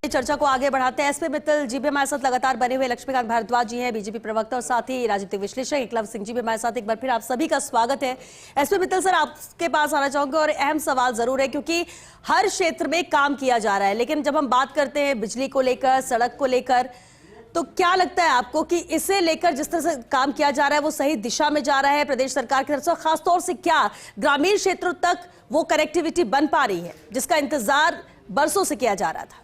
चर्चा को आगे बढ़ाते हैं। एसपी मित्तल जी भी हमारे साथ लगातार बने हुए, लक्ष्मीकांत भारद्वाज जी हैं बीजेपी प्रवक्ता और साथ ही राजनीतिक विश्लेषक एकलव सिंह जी भी हमारे साथ। एक बार फिर आप सभी का स्वागत है। एसपी मित्तल सर, आपके पास आना चाहूंगे और अहम सवाल जरूर है, क्योंकि हर क्षेत्र में काम किया जा रहा है, लेकिन जब हम बात करते हैं बिजली को लेकर, सड़क को लेकर, तो क्या लगता है आपको कि इसे लेकर जिस तरह से काम किया जा रहा है वो सही दिशा में जा रहा है प्रदेश सरकार की तरफ से? खासतौर से क्या ग्रामीण क्षेत्रों तक वो कनेक्टिविटी बन पा रही है जिसका इंतजार बरसों से किया जा रहा था?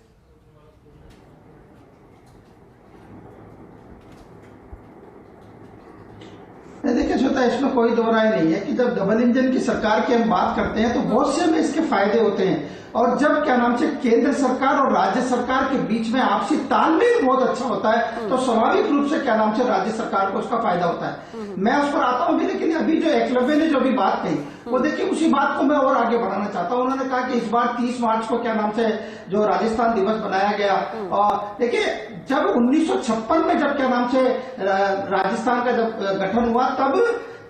देखिए श्वेता, इसमें कोई दो राय नहीं है कि जब डबल इंजन की सरकार की हम बात करते हैं तो बहुत से में इसके फायदे होते हैं। और जब क्या नाम से केंद्र सरकार और राज्य सरकार के बीच में आपसी तालमेल बहुत अच्छा होता है तो स्वाभाविक रूप से क्या नाम से राज्य सरकार को उसका फायदा होता है। मैं उस पर आता हूँ भी, लेकिन अभी जो एकलव्य ने जो भी बात कही वो देखिए उसी बात को मैं और आगे बढ़ाना चाहता हूँ। उन्होंने कहा कि इस बार 30 मार्च को क्या नाम से जो राजस्थान दिवस बनाया गया, और देखिए जब 1956 में जब क्या नाम से राजस्थान का जब गठन हुआ तब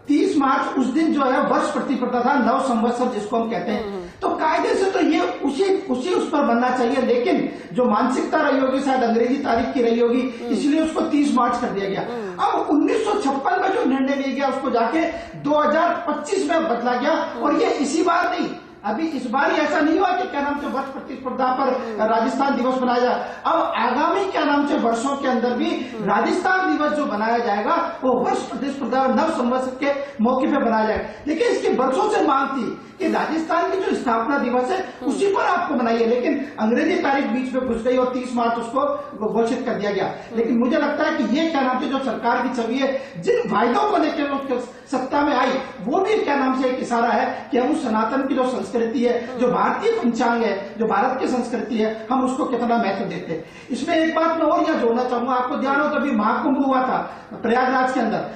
30 मार्च उस दिन जो है वर्ष प्रतिपदा था, नव संवत्सर जिसको हम कहते हैं। तो कायदे से तो ये उसी उस पर बनना चाहिए, लेकिन जो मानसिकता रही होगी शायद अंग्रेजी तारीख की रही होगी, इसलिए उसको 30 मार्च कर दिया गया। अब 1956 में जो निर्णय लिया गया उसको जाके 2025 में बदला गया, और ये इसी बार नहीं, अभी इस बार ही ऐसा नहीं हुआ कि क्या नाम से वर्ष प्रतिस्पर्धा पर राजस्थान दिवस बनाया जाए। अब आगामी क्या नाम से वर्षों के अंदर भी राजस्थान दिवस जो बनाया जाएगा वो वर्ष प्रतिस्पर्धा नव संवत्सर के मौके पे बनाया जाएगा। लेकिन इसकी वर्षों से मांग थी कि राजस्थान की जो स्थापना दिवस है उसी पर आपको बनाइए, लेकिन अंग्रेजी तारीख बीच में घुस गई और 30 मार्च उसको घोषित कर दिया गया। लेकिन मुझे लगता है कि ये क्या नाम से जो सरकार की छवि है, जिन वायदों को लेकर सत्ता में आई, वो भी क्या नाम से एक इशारा है कि हम उस सनातन की जो संस्कृति है, जो भारतीय पंचांग है, जो भारत की संस्कृति है, हम उसको कितना महत्व देते हैं। इसमें एक बात मैं और यहाँ जोड़ना चाहूंगा, आपको ध्यान हो कभी महाकुंभ हुआ था प्रयागराज के अंदर,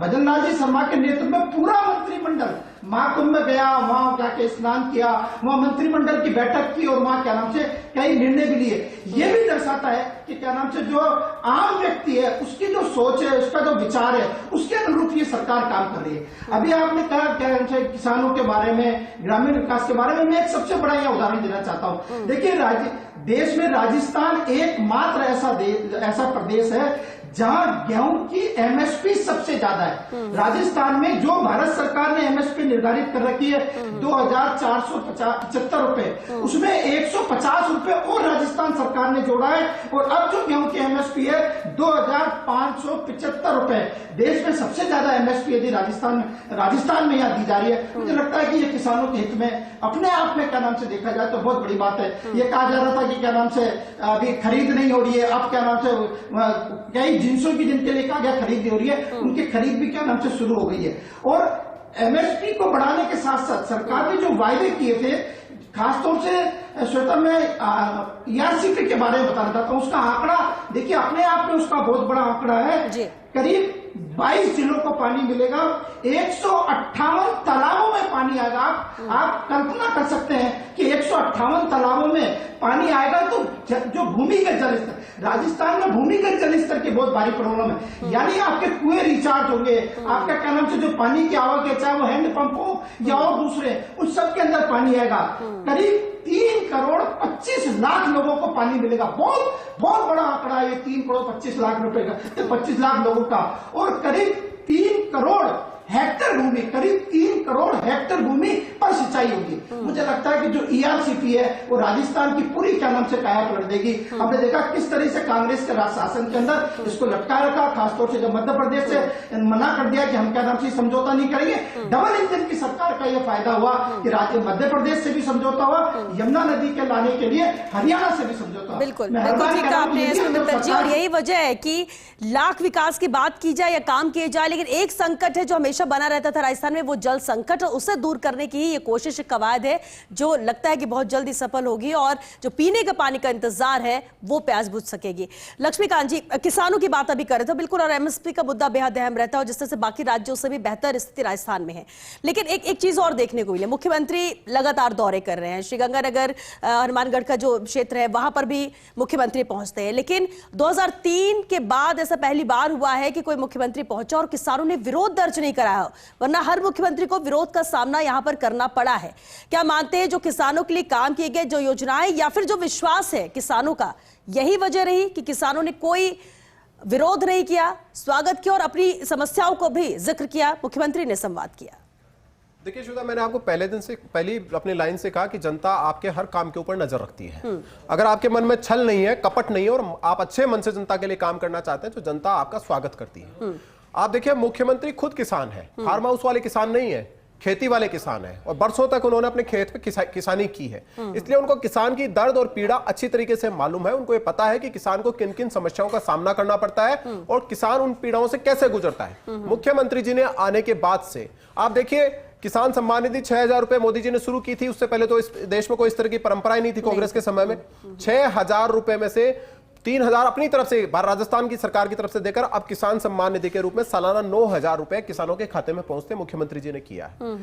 भजन लाल जी शर्मा के नेतृत्व में पूरा मंत्रिमंडल महाकुंभ में गया, वहां जाके स्नान किया, वहां मंत्रिमंडल की बैठक की और वहां क्या नाम से कई निर्णय भी लिए। ये भी दर्शाता है कि क्या नाम से जो आम व्यक्ति है उसकी जो सोच है, उसका जो विचार है, उसके अनुरूप ये सरकार काम कर रही है। अभी आपने कहा क्या नाम से किसानों के बारे में, ग्रामीण विकास के बारे में, मैं एक सबसे बड़ा यह उदाहरण देना चाहता हूँ। देखिए देश में राजस्थान एकमात्र ऐसा प्रदेश है जहां गेहूं की एमएसपी सबसे ज्यादा है। राजस्थान में जो भारत सरकार ने एमएसपी निर्धारित कर रखी है 2475 रुपए, उसमें 150 रुपए और राजस्थान सरकार ने जोड़ा है, और अब जो गेहूं की एमएसपी है 2575 रुपए। देश में सबसे ज्यादा एमएसपी यदि राजस्थान में यहाँ दी जा रही है। मुझे लगता है कि ये किसानों के हित में अपने आप में क्या नाम से देखा जाए तो बहुत बड़ी बात है। ये कहा जा रहा था कि क्या नाम से अभी खरीद नहीं हो रही है, अब क्या नाम से कई जिनसों की जिनके लिए कहा गया खरीद नहीं हो रही है, उनकी खरीद भी क्या नाम से शुरू हो गई है। और एमएसपी को बढ़ाने के साथ साथ सरकार ने जो वायदे किए थे, खासतौर से श्वेता मैं ईआरसीपी के बारे में बताना चाहता हूँ। उसका आंकड़ा देखिए अपने आप में उसका बहुत बड़ा आंकड़ा है। करीब 22 जिलों को पानी मिलेगा, 158 तालाबों में पानी आएगा। आप कल्पना कर सकते हैं कि 158 तालाबों में पानी आएगा तो जो भूमिगत जल स्तर, राजस्थान में भूमिगत जल स्तर की बहुत भारी प्रॉब्लम है। यानी आपके कुएं रिचार्ज होंगे, आपका क्या नाम से जो पानी की आवक है, चाहे वो हैंडपंप हो या और दूसरे, उन सब के अंदर पानी आएगा। करीब 3 करोड़ 25 लाख लोगों को पानी मिलेगा। बहुत बड़ा आंकड़ा है ये, 3 करोड़ 25 लाख रुपए का, 25 लाख लोगों का। और करीब 3 करोड़ हेक्टेयर भूमि, करीब 3 करोड़ हेक्टेयर भूमि पर सिंचाई होगी। मुझे लगता है कि जो ईआरसीपी है वो राजस्थान की पूरी क्या नाम से काया पलट देगी। हमने देखा किस तरह से कांग्रेस के राज शासन के अंदर इसको लटका रखा, खासतौर से जब मध्य प्रदेश से मना कर दिया कि हम क्या नाम से समझौता नहीं करेंगे। डबल इंजन की सरकार का यह फायदा हुआ कि राज्य मध्य प्रदेश से भी समझौता हुआ, यमुना नदी के लाने के लिए हरियाणा से भी समझौता हुआ। बिल्कुल ठीक कहा आपने सुमित्रा जी, और यही वजह है कि लाख विकास की बात की जाए या काम किए जाए, लेकिन एक संकट है जो हमेशा बना रहता था राजस्थान में, वो जल संकट, और उसे दूर करने की ही ये कोशिश कवायद है जो लगता है कि बहुत जल्दी सफल होगी, और जो पीने का पानी का इंतजार है वो प्यास बुझ सकेगी। लक्ष्मीकांत जी, किसानों की बात अभी कर रहे थे, बिल्कुल, और एमएसपी का मुद्दा बेहद अहम रहता है, और जिस तरह से बाकी राज्यों से भी बेहतर स्थिति राजस्थान में है। लेकिन एक चीज और देखने को मिली, मुख्यमंत्री लगातार दौरे कर रहे हैं, श्रीगंगानगर हनुमानगढ़ का जो क्षेत्र है वहां पर भी मुख्यमंत्री पहुंचते हैं, लेकिन 2003 के बाद ऐसा पहली बार हुआ है कि कोई मुख्यमंत्री पहुंचा और किसानों ने विरोध दर्ज नहीं कराया, वरना हर मुख्यमंत्री को विरोध का सामना यहां पर करना पड़ा है। क्या मानते हैं जो किसानों के लिए काम किए गए जो योजनाएं या फिर जो विश्वास है किसानों का, यही वजह रही कि किसानों ने कोई विरोध नहीं किया, स्वागत किया और अपनी समस्याओं को भी जिक्र किया, मुख्यमंत्री ने संवाद किया? देखिए श्वेता, मैंने आपको पहली अपनी लाइन से कहा कि जनता आपके हर काम के ऊपर नजर रखती है। अगर आपके मन में छल नहीं है, कपट नहीं है और आप अच्छे मन से जनता के लिए काम करना चाहते हैं तो जनता आपका स्वागत करती है। आप देखिए, मुख्यमंत्री खुद किसान है, फार्म हाउस वाले किसान नहीं है, खेती वाले किसान है और बरसों तक उन्होंने अपने खेत पे किसानी की है। इसलिए उनको किसान की दर्द और पीड़ा अच्छी तरीके से मालूम है। उनको ये पता है कि किसान को किन किन समस्याओं का सामना करना पड़ता है और किसान उन पीड़ाओं से कैसे गुजरता है। मुख्यमंत्री जी ने आने के बाद से आप देखिए, किसान सम्मान निधि 6,000 रुपए मोदी जी ने शुरू की थी। उससे पहले तो इस देश में कोई इस तरह की परंपरा ही नहीं थी कांग्रेस के समय में। 6,000 रुपए में से 3,000 अपनी तरफ से राजस्थान की सरकार की तरफ से देकर अब किसान सम्मान निधि के रूप में सालाना 9,000 रुपए किसानों के खाते में पहुंचते मुख्यमंत्री जी ने किया है।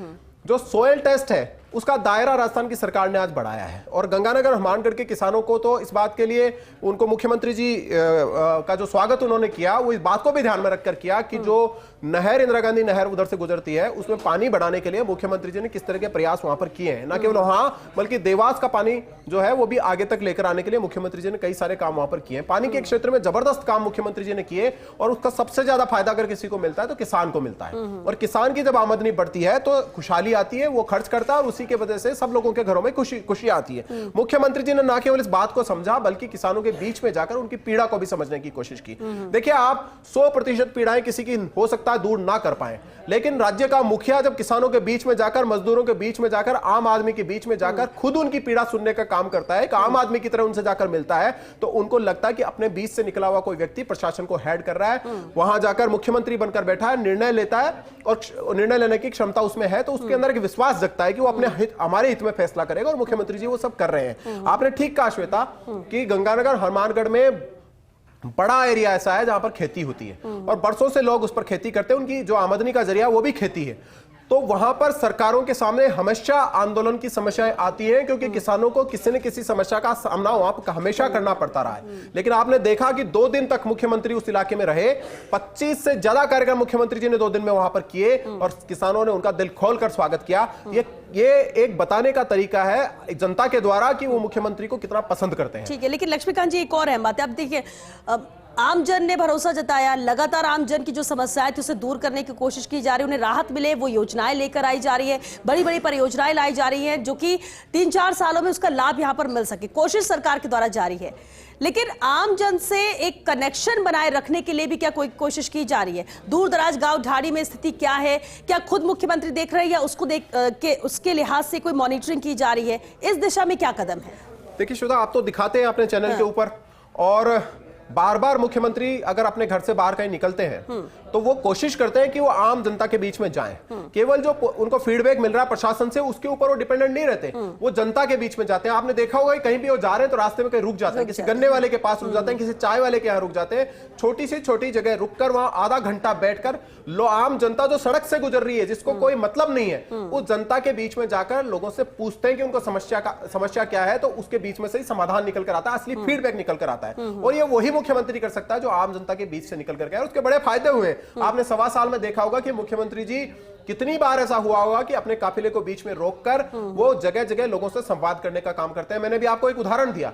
जो सोयल टेस्ट है उसका दायरा राजस्थान की सरकार ने आज बढ़ाया है और गंगानगर हनुमानगढ़ के किसानों को तो इस बात के लिए उनको मुख्यमंत्री जी का जो स्वागत उन्होंने किया वो इस बात को भी ध्यान में रखकर किया कि जो नहर, इंदिरा गांधी नहर उधर से गुजरती है, उसमें पानी बढ़ाने के लिए मुख्यमंत्री जी ने किस तरह के प्रयास वहां पर किए हैं। न केवल वहां बल्कि देवास का पानी जो है वो भी आगे तक लेकर आने के लिए मुख्यमंत्री जी ने कई सारे काम वहां पर किए हैं। पानी के क्षेत्र में जबरदस्त काम मुख्यमंत्री जी ने किए और उसका सबसे ज्यादा फायदा अगर किसी को मिलता है तो किसान को मिलता है। और किसान की जब आमदनी बढ़ती है तो खुशहाली आती है, वो खर्च करता है और उसी की वजह से सब लोगों के घरों में खुशी आती है। मुख्यमंत्री जी ने न केवल इस बात को समझा बल्कि किसानों के बीच में जाकर उनकी पीड़ा को भी समझने की कोशिश की। देखिए, आप 100% पीड़ाएं किसी की हो सकता है दूर ना कर पाए, लेकिन राज्य का मुखिया जब किसानों के बीच में जाकर, मजदूरों के बीच में जाकर, आम आदमी के बीच में जाकर खुद उनकी पीड़ा सुनने का काम करता है, एक आम आदमी की तरह उनसे जाकर मिलता है, तो उनको लगता है कि अपने बीच से निकला हुआ कोई व्यक्ति प्रशासन को हेड कर रहा है, वहां जाकर मुख्यमंत्री बनकर बैठा है, निर्णय लेता है और निर्णय लेने की क्षमता उसमें है, तो उसके अंदर एक विश्वास जगता है कि वो अपने हमारे हित में फैसला करेगा और मुख्यमंत्री जी वो सब कर रहे हैं। आपने ठीक कहा श्वेता कि गंगानगर हनुमानगढ़ में बड़ा एरिया ऐसा है जहां पर खेती होती है और बरसों से लोग उस पर खेती करते हैं, उनकी जो आमदनी का जरिया वो भी खेती है। तो वहां पर सरकारों के सामने हमेशा आंदोलन की समस्याएं आती हैं क्योंकि किसानों को किसी न किसी समस्या का सामना वहां पर हमेशा करना पड़ता रहा है। लेकिन आपने देखा कि 2 दिन तक मुख्यमंत्री उस इलाके में रहे, 25 से ज्यादा कार्यक्रम मुख्यमंत्री जी ने 2 दिन में वहां पर किए और किसानों ने उनका दिल खोलकर स्वागत किया। ये एक बताने का तरीका है जनता के द्वारा कि वो मुख्यमंत्री को कितना पसंद करते हैं। ठीक है, लेकिन लक्ष्मीकांत जी एक और अहम बात है। अब देखिए, आम जन ने भरोसा जताया, लगातार आम जन की जो समस्याएं थी उसे दूर करने की कोशिश की जा रही है, उन्हें राहत मिले वो योजनाएं लेकर आई जा रही है, बड़ी बड़ी परियोजनाएं लाई जा रही हैं जो कि 3-4 सालों में उसका लाभ यहां पर मिल सके, कोशिश सरकार के द्वारा जारी है। लेकिन आम जन से एक कनेक्शन बनाए रखने के लिए भी क्या कोई कोशिश की जा रही है? दूर दराज गांव ढाड़ी में स्थिति क्या है, क्या खुद मुख्यमंत्री देख रहे हैं या उसको देख के उसके लिहाज से कोई मॉनिटरिंग की जा रही है? इस दिशा में क्या कदम है? देखिए श्वेता, आप तो दिखाते हैं अपने चैनल के ऊपर और बार बार मुख्यमंत्री अगर अपने घर से बाहर कहीं निकलते हैं तो वो कोशिश करते हैं कि वो आम जनता के बीच में जाएं। केवल जो उनको फीडबैक मिल रहा है प्रशासन से उसके ऊपर वो डिपेंडेंट नहीं रहते, वो जनता के बीच में जाते हैं। आपने देखा होगा कि कहीं भी वो जा रहे हैं तो रास्ते में कहीं रुक जाते हैं, किसी गन्ने वाले के पास रुक जाते हैं, किसी चाय वाले के यहाँ रुक जाते हैं, छोटी से छोटी जगह रुककर वहां आधा घंटा बैठकर आम जनता जो सड़क से गुजर रही है जिसको कोई मतलब नहीं है, उस जनता के बीच में जाकर लोगों से पूछते हैं कि उनको समस्या क्या है, तो उसके बीच में से ही समाधान निकल कर आता है, असली फीडबैक निकल कर आता है। और ये वही मुख्यमंत्री कर सकता है जो आम जनता के बीच से निकल कर गया, उसके बड़े फायदे हुए। आपने 1.25 साल में देखा होगा कि मुख्यमंत्री जी कितनी बार ऐसा हुआ होगा कि अपने काफिले को बीच में रोककर वो जगह जगह लोगों से संवाद करने का काम करते हैं। मैंने भी आपको एक उदाहरण दिया,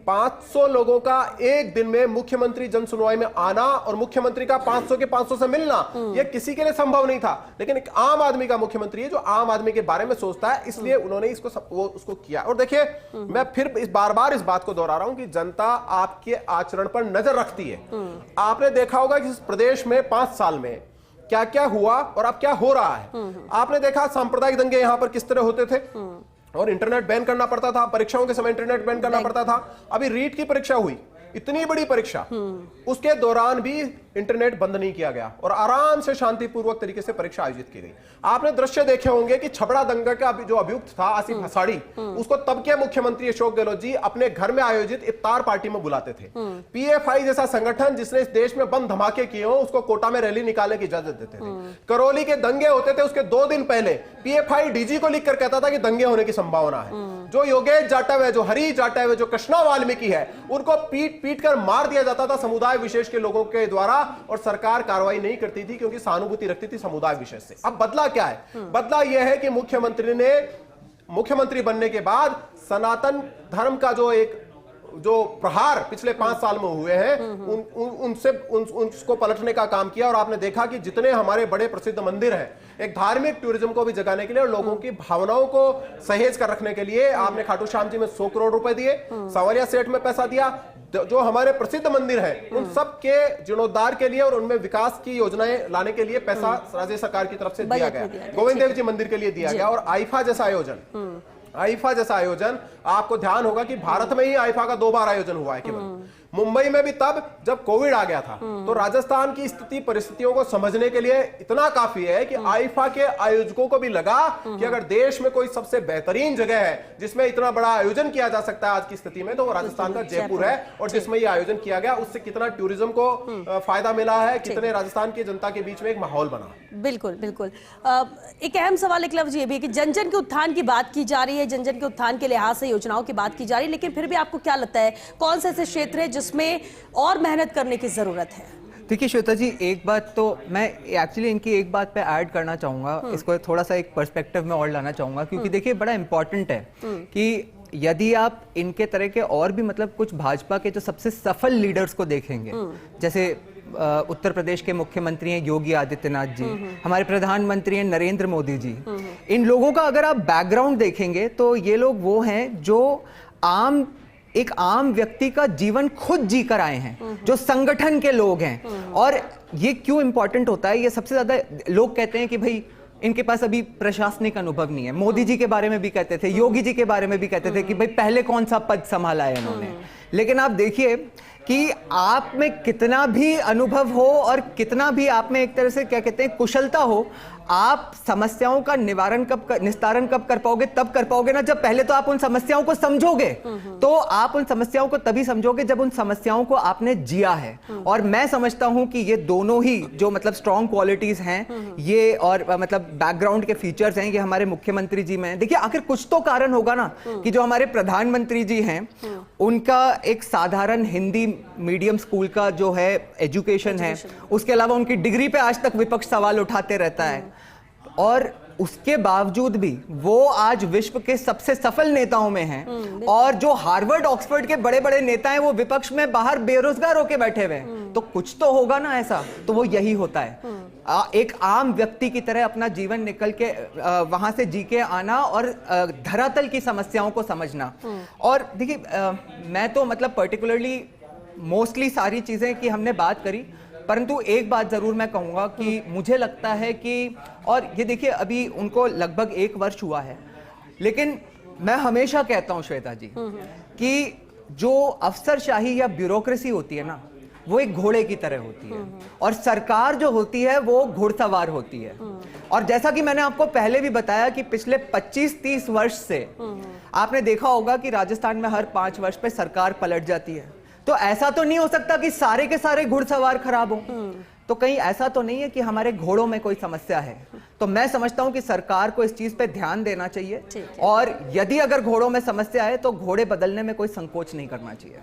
500 लोगों का एक दिन में मुख्यमंत्री जन सुनवाई में आना और मुख्यमंत्री का 500 के 500 से मिलना, यह किसी के लिए संभव नहीं था। लेकिन एक आम आदमी का मुख्यमंत्री है जो आम आदमी के बारे में सोचता है, इसलिए उन्होंने उसको किया। और देखिए, मैं फिर बार बार इस बात को दोहरा रहा हूं कि जनता आपके आचरण पर नजर रखती है। आपने देखा होगा कि इस प्रदेश में 5 साल में क्या क्या हुआ और अब क्या हो रहा है। आपने देखा सांप्रदायिक दंगे यहां पर किस तरह होते थे और इंटरनेट बैन करना पड़ता था, परीक्षाओं के समय इंटरनेट बैन करना पड़ता था। अभी रीट की परीक्षा हुई, इतनी बड़ी परीक्षा, उसके दौरान भी इंटरनेट बंद नहीं किया गया और आराम से शांतिपूर्वक तरीके से परीक्षा आयोजित की गई। आपने दृश्य देखे होंगे कि छबड़ा दंगा का जो अभियुक्त था आसिफ हसाड़ी, उसको तब के मुख्यमंत्री अशोक गहलोत जी अपने घर में आयोजित इफ्तार पार्टी में बुलाते थे। पीएफआई जैसा संगठन जिसने इस देश में बम धमाके किए हो उसको कोटा में रैली निकालने की इजाजत देते थे। करौली के दंगे होते थे, उसके 2 दिन पहले पीएफआई डीजी को लिखकर कहता था कि दंगे होने की संभावना है। जो योगेश जाटव है, जो हरीश जाटव है, जो कृष्णा वाल्मीकि है, उनको पीट कर मार दिया जाता था समुदाय विशेष के लोगों के द्वारा और सरकार कार्रवाई नहीं करती थी क्योंकि सहानुभूति रखती थी समुदाय विशेष से। अब बदला क्या है? बदला यह है कि मुख्यमंत्री बनने के बाद सनातन धर्म का जो एक जो प्रहार पिछले 5 साल में हुए हैं उनको पलटने का काम किया। और आपने देखा कि जितने हमारे बड़े प्रसिद्ध मंदिर हैं, एक धार्मिक टूरिज्म को भी जगाने के लिए और लोगों की भावनाओं को सहेज कर रखने के लिए आपने खाटू श्याम जी में 100 करोड़ रुपए दिए, सांवरिया सेठ में पैसा दिया। जो हमारे प्रसिद्ध मंदिर हैं उन सब के जीर्णोद्धार के लिए और उनमें विकास की योजनाएं लाने के लिए पैसा राज्य सरकार की तरफ से दिया गया। गोविंद देव जी मंदिर के लिए दिया गया। और आईफा जैसा आयोजन आपको ध्यान होगा कि भारत में ही आईफा का 2 बार आयोजन हुआ है केवल। मुंबई में भी तब जब कोविड आ गया था। तो राजस्थान की स्थिति परिस्थितियों को समझने के लिए इतना काफी है कि आईफा के आयोजकों को भी लगा कि अगर देश में कोई सबसे बेहतरीन जगह है जिसमें इतना बड़ा आयोजन किया जा सकता है आज की स्थिति में, तो वो राजस्थान का जयपुर है। और जिसमें ये आयोजन किया गया उससे कितना टूरिज्म को फायदा मिला है, कितने राजस्थान की जनता के बीच में एक माहौल बना। बिल्कुल बिल्कुल। एक अहम सवाल एकलव जी ये भी कि जन जन के उत्थान की बात की जा रही है, जन जन के उत्थान के लिहाज से योजनाओं की बात की जा रही है, लेकिन फिर भी आपको क्या लगता है कौन से ऐसे क्षेत्र है जिसमें और मेहनत करने की जरूरत है? देखिए श्वेता जी, एक बात तो मैं एक्चुअली इनकी एक बात पे ऐड करना चाहूँगा, इसको थोड़ा सा एक पर्सपेक्टिव में और लाना चाहूँगा, क्योंकि देखिए बड़ा इंपॉर्टेंट है कि यदि आप इनके तरह के और भी मतलब कुछ भाजपा के जो सबसे सफल लीडर्स को देखेंगे, जैसे उत्तर प्रदेश के मुख्यमंत्री हैं योगी आदित्यनाथ जी, हमारे प्रधानमंत्री हैं नरेंद्र मोदी जी, इन लोगों का अगर आप बैकग्राउंड देखेंगे तो ये लोग वो हैं जो एक आम व्यक्ति का जीवन खुद जी कर आए हैं, जो संगठन के लोग हैं। और ये क्यों इंपॉर्टेंट होता है, ये सबसे ज्यादा लोग कहते हैं कि भाई इनके पास अभी प्रशासनिक अनुभव नहीं है। मोदी जी के बारे में भी कहते थे, योगी जी के बारे में भी कहते थे कि भाई पहले कौन सा पद संभाला है इन्होंने। लेकिन आप देखिए कि आप में कितना भी अनुभव हो और कितना भी आप में एक तरह से क्या कहते हैं कुशलता हो, आप समस्याओं का निस्तारण कब कर पाओगे? तब कर पाओगे ना जब पहले तो आप उन समस्याओं को समझोगे। तो आप उन समस्याओं को तभी समझोगे जब उन समस्याओं को आपने जिया है। और मैं समझता हूं कि ये दोनों ही जो मतलब स्ट्रॉन्ग क्वालिटीज हैं ये, और मतलब बैकग्राउंड के फीचर्स हैं, ये हमारे मुख्यमंत्री जी में। देखिए आखिर कुछ तो कारण होगा ना कि जो हमारे प्रधानमंत्री जी हैं उनका एक साधारण हिंदी मीडियम स्कूल का जो है एजुकेशन है, उसके अलावा उनकी डिग्री पे आज तक विपक्ष सवाल उठाते रहता है, और उसके बावजूद भी वो आज विश्व के सबसे सफल नेताओं में हैं। और जो हार्वर्ड ऑक्सफोर्ड के बड़े बड़े नेता हैं वो विपक्ष में बाहर बेरोजगार होके बैठे हुए हैं। तो कुछ तो होगा ना ऐसा, तो वो यही होता है एक आम व्यक्ति की तरह अपना जीवन निकल के वहां से जी के आना और धरातल की समस्याओं को समझना। और देखिए मैं तो मतलब पर्टिकुलरली मोस्टली सारी चीजें की हमने बात करी, परंतु एक बात जरूर मैं कहूंगा कि मुझे लगता है कि, और ये देखिए अभी उनको लगभग 1 वर्ष हुआ है, लेकिन मैं हमेशा कहता हूं श्वेता जी कि जो अफसरशाही या ब्यूरोक्रेसी होती है ना, वो एक घोड़े की तरह होती है और सरकार जो होती है वो घुड़सवार होती है। और जैसा कि मैंने आपको पहले भी बताया कि पिछले 25-30 वर्ष से आपने देखा होगा कि राजस्थान में हर 5 वर्ष पे सरकार पलट जाती है। तो ऐसा तो नहीं हो सकता कि सारे के सारे घुड़सवार खराब हो। तो कहीं ऐसा तो नहीं है कि हमारे घोड़ों में कोई समस्या है। तो मैं समझता हूं कि सरकार को इस चीज पे ध्यान देना चाहिए, और यदि अगर घोड़ों में समस्या है तो घोड़े बदलने में कोई संकोच नहीं करना चाहिए।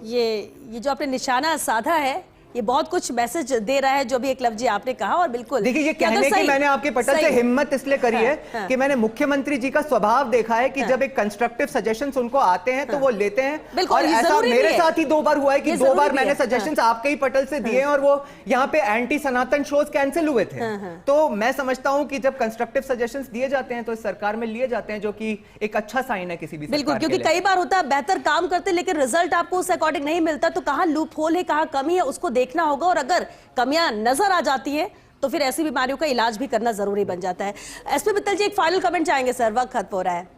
ये जो आपने निशाना साधा है ये बहुत कुछ मैसेज दे रहा है, जो भी एकलव जी आपने कहा। और बिल्कुल देखिए ये कहने की मैंने आपके पटल से हिम्मत इसलिए करी है कि मैंने मुख्यमंत्री जी का स्वभाव देखा है कि जब एक कंस्ट्रक्टिव सजेशंस उनको आते हैं तो वो लेते हैं। और ऐसा मेरे साथ ही 2 बार हुआ है कि 2 बार मैंने सजेशंस आपके ही पटल से दिए और वो यहाँ पे एंटी सनातन शोज कैंसिल हुए थे। तो मैं समझता हूँ कि जब कंस्ट्रक्टिव सजेशंस दिए जाते हैं तो इस सरकार में लिए जाते हैं, जो कि एक अच्छा साइन है किसी भी। बिल्कुल, क्योंकि कई बार होता है बेहतर काम करते लेकिन रिजल्ट आपको उस अकॉर्डिंग नहीं मिलता, तो कहाँ लूप होल है, कहाँ कमी है, उसको देखना होगा। और अगर कमियां नजर आ जाती है तो फिर ऐसी बीमारियों का इलाज भी करना जरूरी बन जाता है। एसपी मित्तल जी एक फाइनल कमेंट चाहेंगे सर, वक्त खत्म हो रहा है।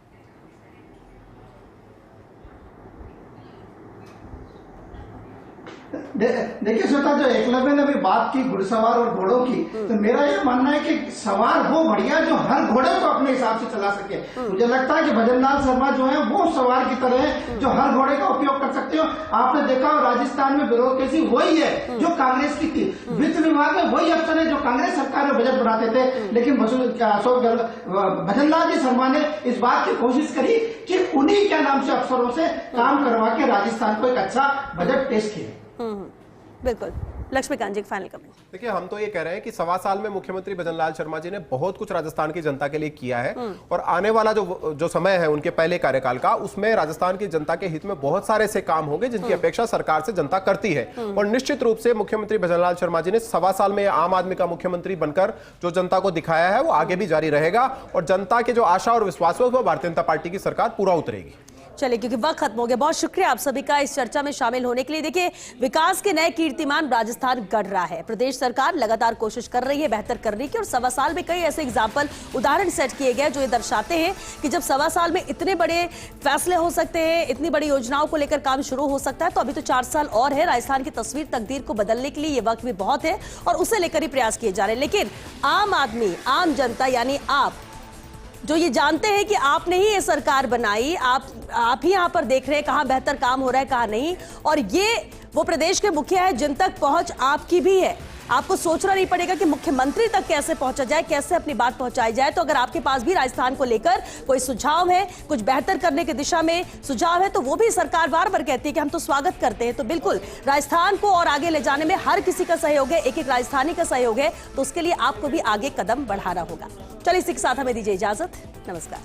देखिए श्वेता, जो एकलव्य ने अभी बात की घुड़सवार और घोड़ों की, तो मेरा ये मानना है कि सवार वो बढ़िया जो हर घोड़े को अपने हिसाब से चला सके। मुझे लगता है कि भजनलाल शर्मा जो है वो सवार की तरह है जो हर घोड़े का उपयोग कर सकते हो। आपने देखा राजस्थान में ब्यूरोक्रेसी वही है जो कांग्रेस की थी, वित्त विभाग में वही अफसर है जो कांग्रेस सरकार में बजट बनाते थे, लेकिन भजनलाल जी शर्मा ने इस बात की कोशिश करी कि उन्हीं के नाम से अफसरों से काम करवा के राजस्थान को एक अच्छा बजट पेश किया। बिल्कुल। लक्ष्मीकांत जी, फाइनल कमेंट। देखिए, हम तो ये कह रहे हैं कि 1.25 साल में मुख्यमंत्री भजनलाल शर्मा जी ने बहुत कुछ राजस्थान की जनता के लिए किया है और आने वाला जो समय है उनके पहले कार्यकाल का, उसमें राजस्थान की जनता के हित में बहुत सारे ऐसे काम होंगे जिनकी अपेक्षा सरकार से जनता करती है। और निश्चित रूप से मुख्यमंत्री भजनलाल शर्मा जी ने 1.25 साल में आम आदमी का मुख्यमंत्री बनकर जो जनता को दिखाया है वो आगे भी जारी रहेगा और जनता के जो आशा और विश्वास है वो भारतीय जनता पार्टी की सरकार पूरा उतरेगी। चलिए, क्योंकि वक्त खत्म हो गया, बहुत शुक्रिया आप सभी का इस चर्चा में शामिल होने के लिए। देखिए, विकास के नए कीर्तिमान राजस्थान गढ़ रहा है। प्रदेश सरकार लगातार कोशिश कर रही है बेहतर करने की और 1.25 साल में कई ऐसे एग्जाम्पल, उदाहरण सेट किए गए जो ये दर्शाते हैं कि जब 1.25 साल में इतने बड़े फैसले हो सकते हैं, इतनी बड़ी योजनाओं को लेकर काम शुरू हो सकता है, तो अभी तो 4 साल और है। राजस्थान की तस्वीर, तकदीर को बदलने के लिए ये वक्त भी बहुत है और उसे लेकर ही प्रयास किए जा रहे हैं। लेकिन आम आदमी, आम जनता यानी आप जो ये जानते हैं कि आपने ही ये सरकार बनाई, आप ही यहाँ पर देख रहे हैं कहाँ बेहतर काम हो रहा है कहाँ नहीं, और ये वो प्रदेश के मुखिया है जिन तक पहुंच आपकी भी है। आपको सोचना नहीं पड़ेगा कि मुख्यमंत्री तक कैसे पहुंचा जाए, कैसे अपनी बात पहुंचाई जाए। तो अगर आपके पास भी राजस्थान को लेकर कोई सुझाव है, कुछ बेहतर करने की दिशा में सुझाव है, तो वो भी सरकार बार बार कहती है कि हम तो स्वागत करते हैं। तो बिल्कुल राजस्थान को और आगे ले जाने में हर किसी का सहयोग है, एक एक राजस्थानी का सहयोग है, तो उसके लिए आपको भी आगे कदम बढ़ाना होगा। चलिए, इसी के साथ हमें दीजिए इजाजत। नमस्कार।